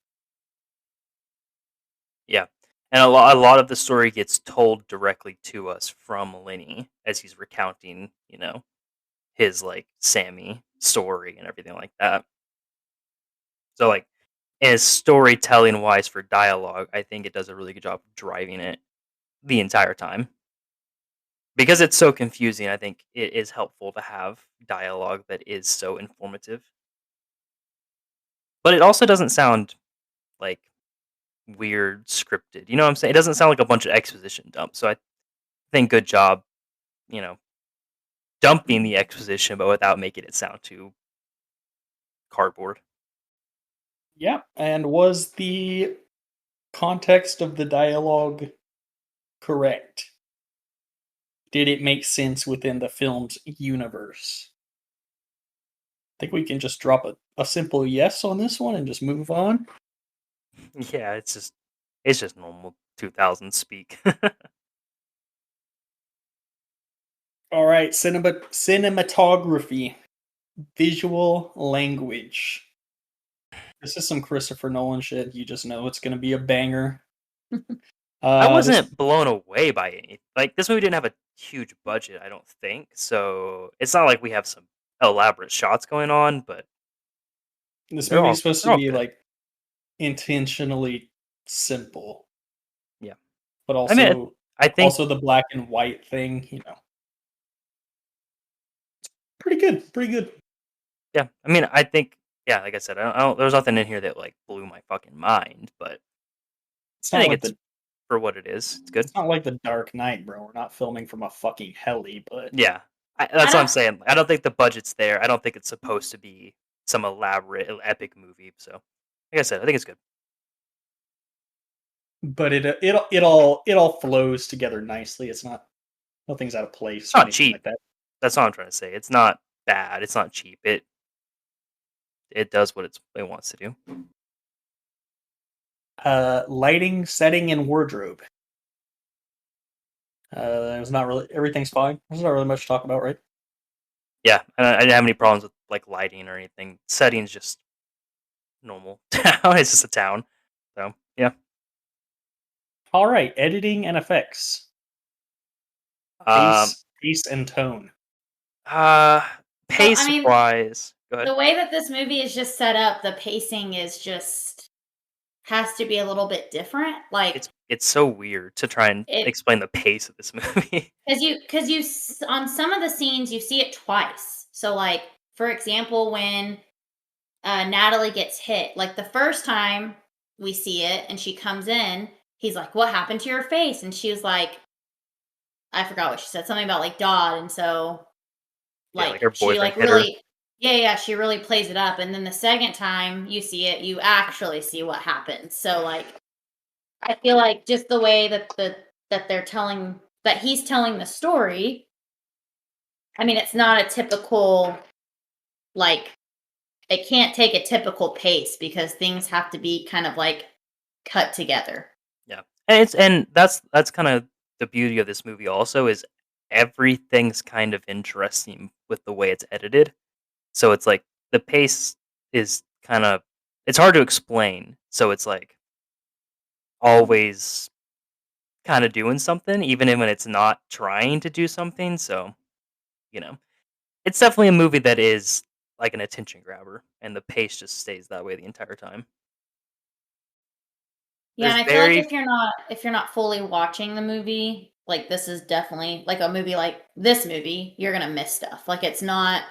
Yeah. And a lot of the story gets told directly to us from Lenny as he's recounting, his like Sammy story and everything like that. So like as storytelling wise for dialogue, I think it does a really good job of driving it the entire time. Because it's so confusing, I think it is helpful to have dialogue that is so informative. But it also doesn't sound like weird scripted. You know what I'm saying? It doesn't sound like a bunch of exposition dump. So I think good job, you know, dumping the exposition but without making it sound too cardboard. Yeah, and was the context of the dialogue correct? Did it make sense within the film's universe? I think we can just drop a simple yes on this one and just move on. Yeah, it's just normal 2000 speak. All right, cinematography, visual language. This is some Christopher Nolan shit. You just know it's going to be a banger. I This wasn't blown away by any like this movie didn't have a huge budget, I don't think. So it's not like we have some elaborate shots going on, but this they're movie all is supposed they're to all be good. like intentionally simple, Yeah. but I mean, I think also the black and white thing. Pretty good. yeah. I mean, I think yeah, like I said, I don't there was nothing in here that like blew my fucking mind, but It's I not think like it's for what it is. It's good. it's not like the Dark Knight, bro. We're not filming from a fucking heli, but Yeah, I that's what I'm don't. saying. I don't think the budget's there. I don't think it's supposed to be some elaborate, epic movie. So, like I said, I think it's good. it all flows together nicely. It's not nothing's out of place It's or not anything cheap. like that. That's all I'm trying to say. It's not bad. It's not cheap. It does what it wants to do. Lighting, setting, and wardrobe. There's not really everything's fine. There's not really much to talk about, right? Yeah, and I didn't have any problems with like lighting or anything. Setting's just normal town. It's just a town. So yeah. All right, editing and effects, Um. pace and tone. Uh. So I Pace mean, wise, go ahead. the way that this movie is just set up, the pacing is just has to be a little bit different. Like It's so weird to try and it, explain the pace of this movie. on some of the scenes you see it twice. So like for example, when Natalie gets hit, like the first time we see it and she comes in, he's like, "What happened to your face?" And she was like, I forgot what she said, something about like Dodd, and so Yeah, like like her she boyfriend like hit her. really, yeah, she really plays it up. And then the second time you see it, you actually see what happens. So like I feel like just the way that they're telling that he's telling the story. I mean, it's not a typical like it can't take a typical pace because things have to be kind of like cut together. Yeah, and that's kind of the beauty of this movie. Also, is everything's kind of interesting with the way it's edited. So it's like the pace is kind of it's hard to explain. So it's like always kind of doing something, even when it's not trying to do something. So you know, it's definitely a movie that is like an attention grabber, and the pace just stays that way the entire time. Yeah, There's and I feel like very if you're not fully watching the movie, like this is definitely like a movie like this movie, you're gonna miss stuff. Like it's not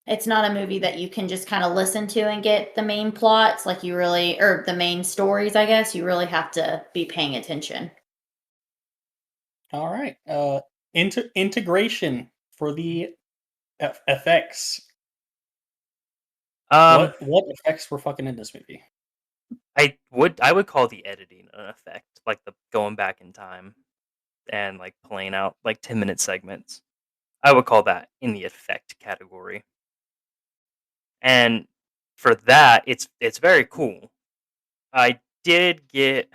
a movie that you can just kind of listen to and get the main plots, like you really or the main stories, I guess. You really have to be paying attention. All right. Integration for the effects. um What effects were fucking in this movie? I would call the editing an effect, like the going back in time and like playing out like 10-minute segments. I would call that in the effect category. And for that, it's very cool. I did get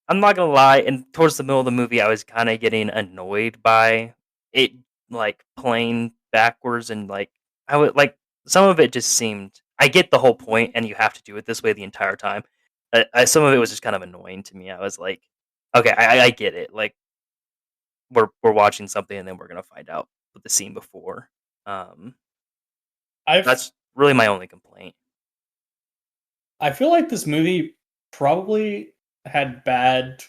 I'm not gonna lie, and towards the middle of the movie I was kinda getting annoyed by it like playing backwards and like I would like some of it just seemed I get the whole point and you have to do it this way the entire time. Some of it was just kind of annoying to me. I was like, okay, I get it. Like we're watching something and then we're gonna find out with the scene before. Um, I've that's really my only complaint. I feel like this movie probably had bad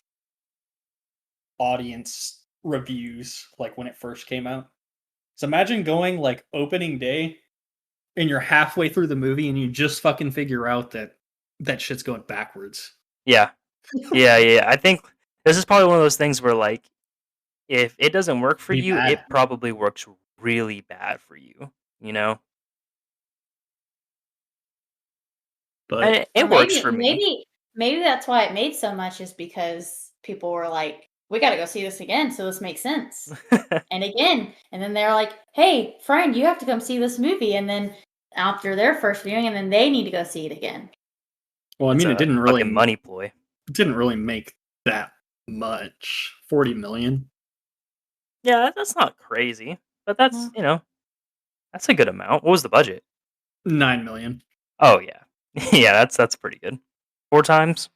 audience reviews like when it first came out. So imagine going like opening day and you're halfway through the movie and you just fucking figure out that that shit's going backwards. Yeah, yeah. I think this is probably one of those things where like if it doesn't work for Pretty you, bad. it probably works really bad for you. You know, But and Or it works for me. maybe that's why it made so much is because people were like, "We got to go see this again, so this makes sense." And again, and then they're like, "Hey, friend, you have to come see this movie." And then after their first viewing, and then they need to go see it again. well, I It's mean, a fucking money ploy. it didn't really make that much. 40 million. Yeah, that's not crazy, but Well, that's a good amount. What was the budget? 9 million. Oh yeah, yeah, that's pretty good. 4 times.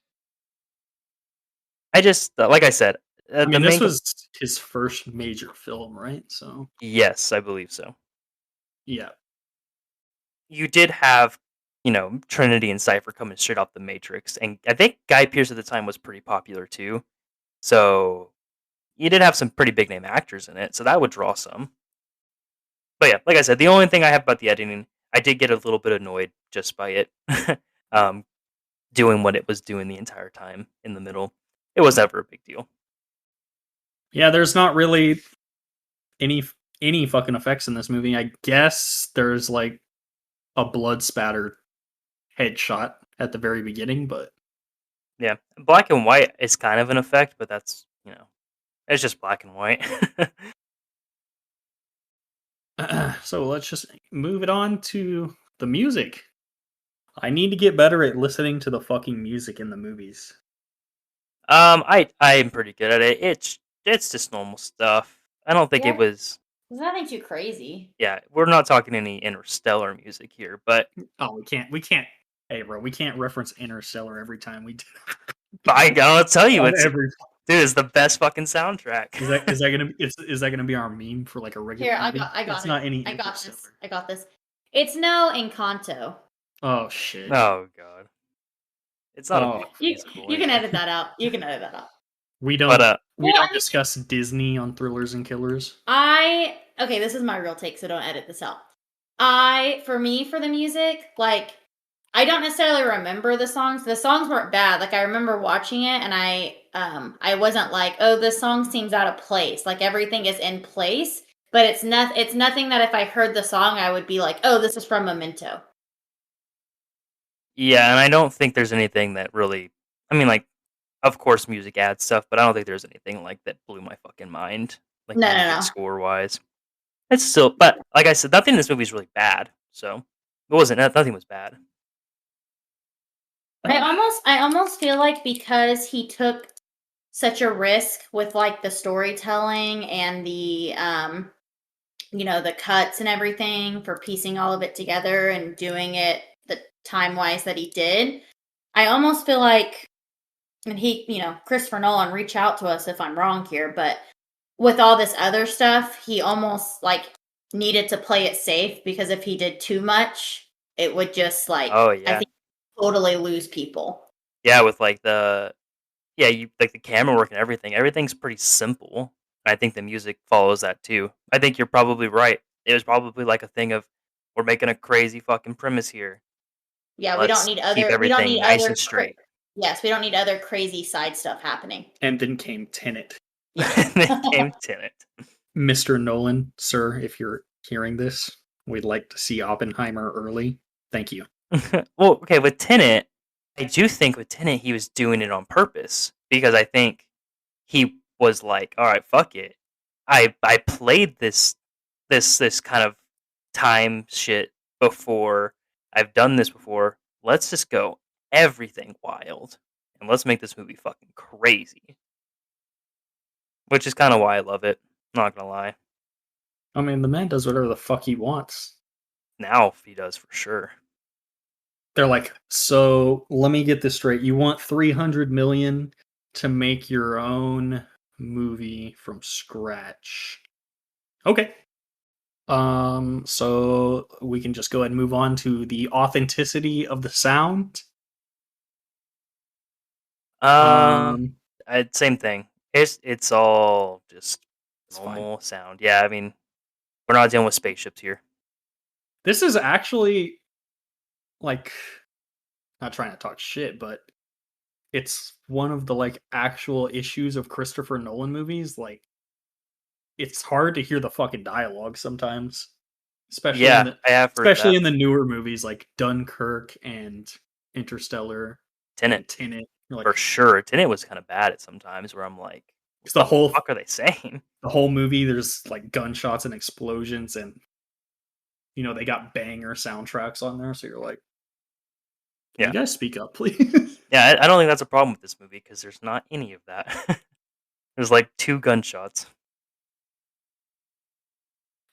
I just like I said, I the mean, this main was his first major film, right? So, yes, I believe so. yeah. You did have, Trinity and Cypher coming straight off the Matrix, and I think Guy Pearce at the time was pretty popular too. So you did have some pretty big name actors in it, so that would draw some. But yeah, like I said, the only thing I have about the editing, I did get a little bit annoyed just by it. um, doing what it was doing the entire time in the middle. It was never a big deal. Yeah, there's not really any fucking effects in this movie. I guess there's like a blood spatter headshot at the very beginning, but Yeah, black and white is kind of an effect, but that's it's just black and white. so let's just move it on to the music. I need to get better at listening to the fucking music in the movies. I'm pretty good at it. It's just normal stuff. I don't think it Yeah. was. There's nothing too crazy. Yeah, we're not talking any interstellar music here, but Oh, we can't. Hey, bro, we can't reference Interstellar every time we do. I'll tell you, On it's every. it's the best fucking soundtrack. Is that gonna be our meme for like a regular Here, movie? I got It's it. not any I got this. Interstellar. I got this. It's no Encanto. Oh shit. Oh god, it's not a Oh. musical. You can anyway. edit that out. You can edit that out. We don't But we Well, don't I mean- discuss Disney on Thrillers and Killers. Okay, this is my real take, so don't edit this out. For the music, like I don't necessarily remember the songs. The songs weren't bad. Like I remember watching it and I wasn't like, "Oh, this song seems out of place." Like everything is in place, but it's nothing that if I heard the song I would be like, "Oh, this is from Memento." yeah, and I don't think there's anything that really. I mean, like, of course, music adds stuff, but I don't think there's anything like that blew my fucking mind, like No, no, music no. score wise. It's still, but like I said, nothing in this movie is really bad. So it wasn't. Nothing was bad. I almost feel like because he took such a risk with like the storytelling and the the cuts and everything for piecing all of it together and doing it the time wise that he did. I almost feel like, and Christopher Nolan, reach out to us if I'm wrong here, but with all this other stuff, he almost like needed to play it safe because if he did too much, it would just like, Oh I yeah, think, totally lose people. yeah. With like you like the camera work and everything. Everything's pretty simple. I think the music follows that too. I think you're probably right. It was probably like a thing of we're making a crazy fucking premise here. Yeah, Let's keep we don't everything need nice other and straight. yes, we don't need other crazy side stuff happening. And then came Tenet. Yeah. Then came Tenet. Mr. Nolan, sir, if you're hearing this, we'd like to see Oppenheimer early. Thank you. Well, okay, with Tenet, I do think with Tenet he was doing it on purpose because I think he was like, "All right, fuck it. I played this kind of time shit before. I've done this before. Let's just go everything wild and let's make this movie fucking crazy." Which is kind of why I love it. Not gonna lie. I mean, the man does whatever the fuck he wants. Now he does for sure. They're like, so let me get this straight. You want 300 million to make your own movie from scratch. Okay. So we can just go ahead and move on to the authenticity of the sound. Same thing. It's all just It's fine. normal sound. Yeah, I mean, we're not dealing with spaceships here. This is actually like, not trying to talk shit, but it's one of the like actual issues of Christopher Nolan movies. Like, it's hard to hear the fucking dialogue sometimes, especially Yeah, I have heard especially that. in the newer movies like Dunkirk and Interstellar Tenet, and Tenet. You're for like, sure. Tenet was kind of bad at sometimes where I'm like, it's what the fuck are they saying? the whole movie. There's like gunshots and explosions, and they got banger soundtracks on there. So you're like, can Yeah. you guys speak up, please? Yeah, I don't think that's a problem with this movie because there's not any of that. There's like 2 gunshots.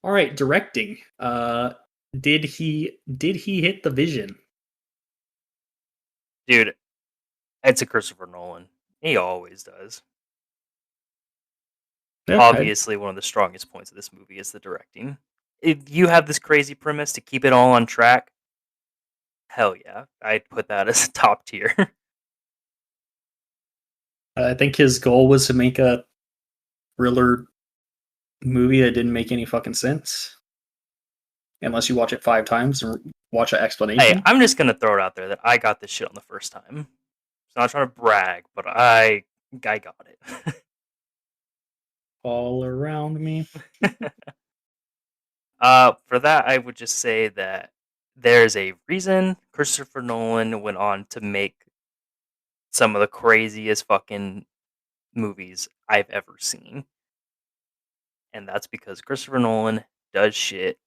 All right, directing. Did he hit the vision? Dude, it's a Christopher Nolan. He always does. Okay. Obviously, one of the strongest points of this movie is the directing. If you have this crazy premise to keep it all on track, hell yeah, I'd put that as top tier. I think his goal was to make a thriller movie that didn't make any fucking sense. unless you watch it 5 times and watch an Hey, explanation. I'm just gonna throw it out there that I got this shit on the first time. So I'm not trying to brag, but I got it. All around me. For that, I would just say that there's a reason Christopher Nolan went on to make some of the craziest fucking movies I've ever seen. And that's because Christopher Nolan does shit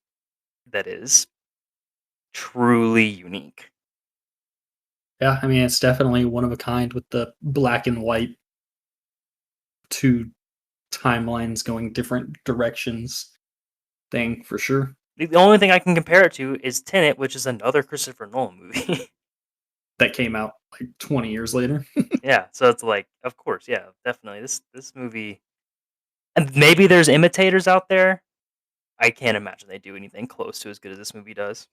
that is truly unique. Yeah, I mean, it's definitely one of a kind with the black and white 2 timelines going different directions thing for sure. The only thing I can compare it to is Tenet, which is another Christopher Nolan movie. That came out like 20 years later. Yeah, so it's like, of course, yeah, definitely. This movie, and maybe there's imitators out there. I can't imagine they do anything close to as good as this movie does.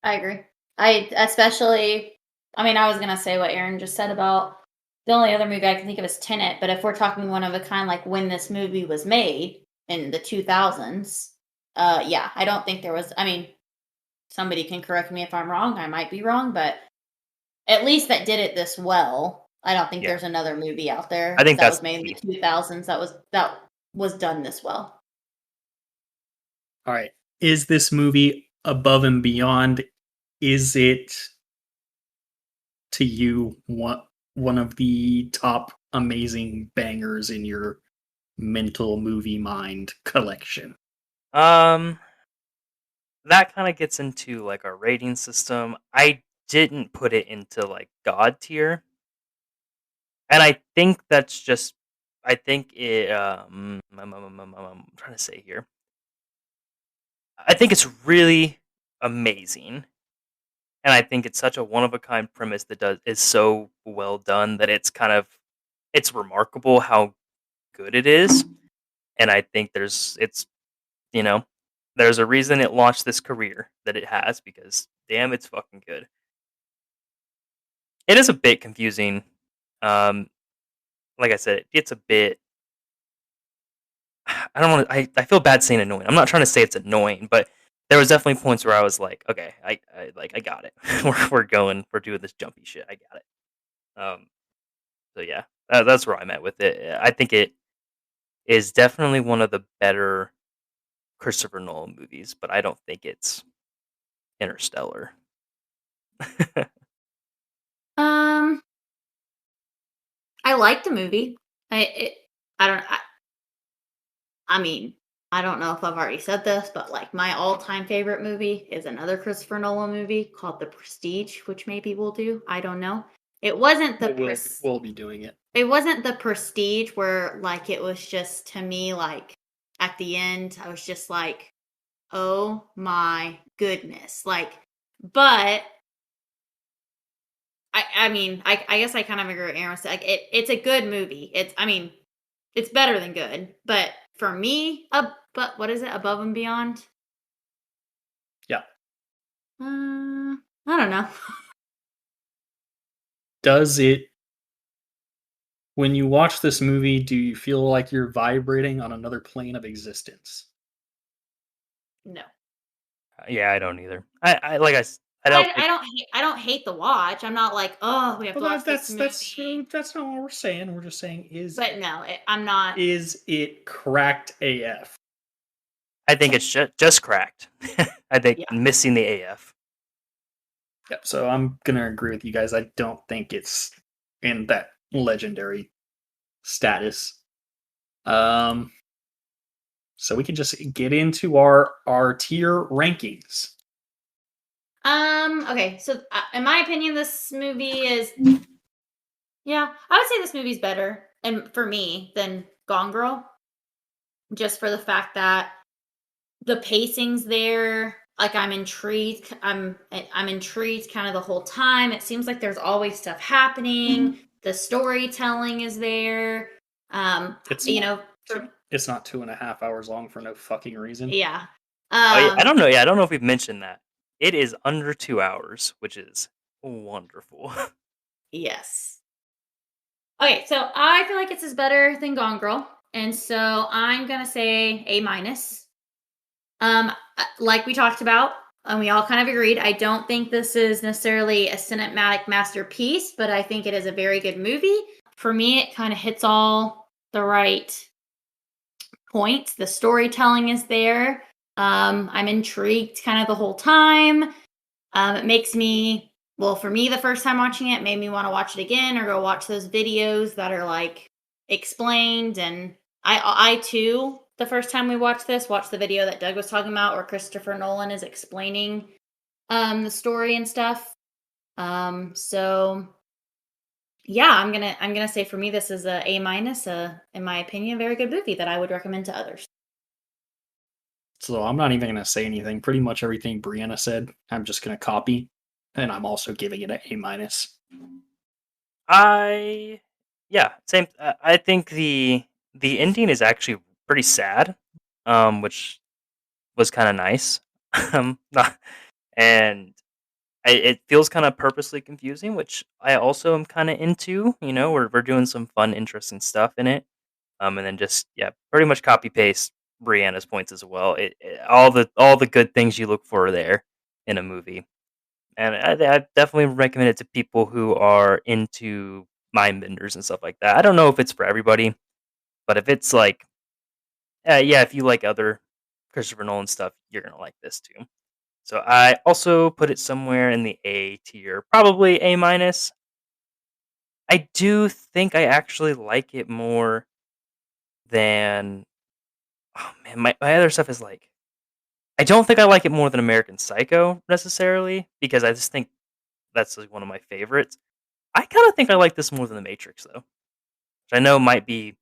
I agree. I mean, I was gonna say what Aaron just said about the only other movie I can think of is Tenet, but if we're talking one of a kind, like when this movie was made in the 2000s, yeah, I don't think there was. I mean, somebody can correct me if I'm wrong. I might be wrong, but at least that did it this well. I don't think Yeah, there's another movie out there I think that that's was the made in key. the 2000s that was done this well. All right. Is this movie above and beyond? Is it to you one of the top amazing bangers in your mental movie mind collection? Um, that kind of gets into like our rating system. I didn't put it into like God tier, and I think that's just. I think it. I'm trying to say here. I think it's really amazing, and I think it's such a one of a kind premise that is so well done that it's remarkable how good it is, and I think you know there's a reason it launched this career that it has because damn, it's fucking good. It is a bit confusing. Um, like I said, it's a bit. I don't want to. I feel bad saying annoying. I'm not trying to say it's annoying, but there was definitely points where I was like, okay, I got it. We're doing this jumpy shit. I got it. So yeah, that's where I'm at with it. I think it is definitely one of the better Christopher Nolan movies, but I don't think it's Interstellar. Um, I like the movie. I don't. I mean, I don't know if I've already said this, but like my all-time favorite movie is another Christopher Nolan movie called The Prestige, which maybe we'll do. I don't know. It wasn't the We'll be doing it. it wasn't the Prestige where like it was just to me like at the end I was just like, "Oh my goodness." Like but I mean, I guess I kind of agree with Aaron said. Like it's a good movie. I mean, it's better than good, but for me, but what is it? Above and Beyond? Yeah. I don't know. Does it when you watch this movie, do you feel like you're vibrating on another plane of existence? No. Yeah, I don't either. I like I But don't think. I don't hate the watch. I'm not like, "Oh, we have to Well, watch this movie." that's not what we're saying. We're just saying But no, I'm not. is it cracked AF? I think it's just cracked. I think Yeah. missing the AF. Yep. So I'm gonna agree with you guys. I don't think it's in that legendary status. Um, so we can just get into our tier rankings. Okay. So, in my opinion, this movie is. Yeah, I would say this movie's better, and for me, than Gone Girl, just for the fact that the pacing's there. Like I'm intrigued. I'm intrigued kind of the whole time. It seems like there's always stuff happening. The storytelling is there. It's You not know, for it's not 2.5 hours long for no fucking reason. yeah. Oh yeah, I Um, don't know. Yeah, I don't know if we've mentioned that. It is under 2 hours, which is wonderful. yes. Okay, so I feel like this is better than Gone Girl, and so I'm gonna say A minus. Like we talked about, and we all kind of agreed, I don't think this is necessarily a cinematic masterpiece, but I think it is a very good movie. For me, it kind of hits all the right points. The storytelling is there. I'm intrigued kind of the whole time. It makes me, well, for me, the first time watching it made me want to watch it again or go watch those videos that are like explained. And I too, the first time we watched this, watched the video that Doug was talking about where Christopher Nolan is explaining the story and stuff. So yeah, I'm gonna say for me this is a A minus, in my opinion, a very good movie that I would recommend to others. So I'm not even going to say anything. Pretty much everything Brianna said, I'm just going to copy. And I'm also giving it an A minus. Yeah, same. I think the ending is actually pretty sad, which was kind of nice. Not- and it feels kind of purposely confusing, which I also am kind of into. You know, we're doing some fun, interesting stuff in it. And then just yeah, pretty much copy paste Brianna's points as well. All the good things you look for are there in a movie, and I definitely recommend it to people who are into mind benders and stuff like that. I don't know if it's for everybody, but if it's like, yeah, if you like other Christopher Nolan stuff, you're gonna like this too. So I also put it somewhere in the A tier, probably A minus. I do think I actually like it more than. Oh man, my other stuff is like I don't think I like it more than American Psycho necessarily because I just think that's like one of my favorites. I kind of think I like this more than The Matrix though, which I know might be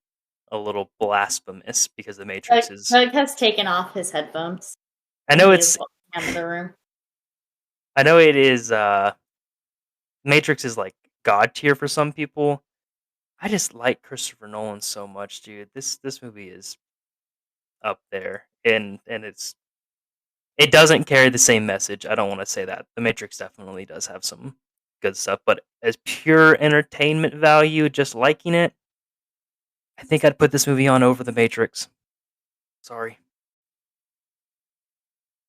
a little blasphemous because The Doug, Matrix is. Doug has taken off his headphones I and know he is it's. walking out of the room. I know it is. Matrix is like god tier for some people. I just like Christopher Nolan so much, dude. This movie is up there, and it doesn't carry the same message. I don't want to say that. The Matrix definitely does have some good stuff, but as pure entertainment value, just liking it, I think I'd put this movie on over The Matrix. Sorry.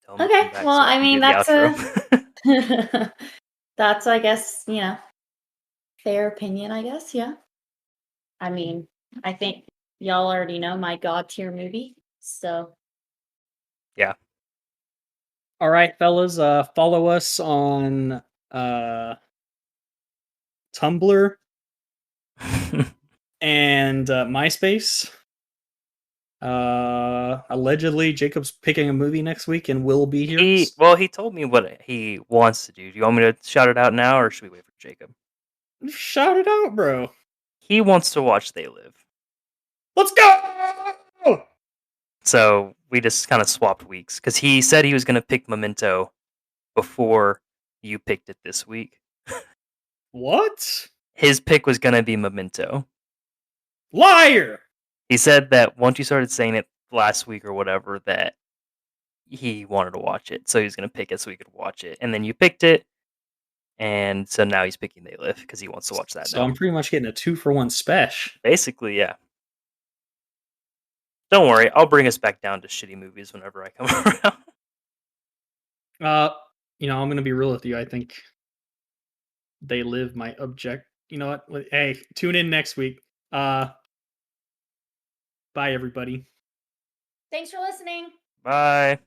Tell him to Okay, come back well, so I I can do mean the that's a outro. that's I guess fair opinion. I guess yeah. I mean, I think y'all already know my god tier movie, so Yeah. All right, fellas, follow us on uh, Tumblr and MySpace. Allegedly, Jacob's picking a movie next week and will be here. He told me what he wants to do. Do you want me to shout it out now or should we wait for Jacob? Shout it out, bro. He wants to watch They Live. Let's go! So we just kind of swapped weeks because he said he was going to pick Memento before you picked it this week. What? His pick was going to be Memento. Liar! He said that once you started saying it last week or whatever, that he wanted to watch it. So he was going to pick it so he could watch it. And then you picked it. And so now he's picking They Live because he wants to watch that So now. I'm pretty much getting a 2-for-1 special. Basically, yeah. Don't worry, I'll bring us back down to shitty movies whenever I come around. I'm gonna be real with you. I think They Live my object. You know what? Hey, tune in next week. Bye everybody. thanks for listening. Bye.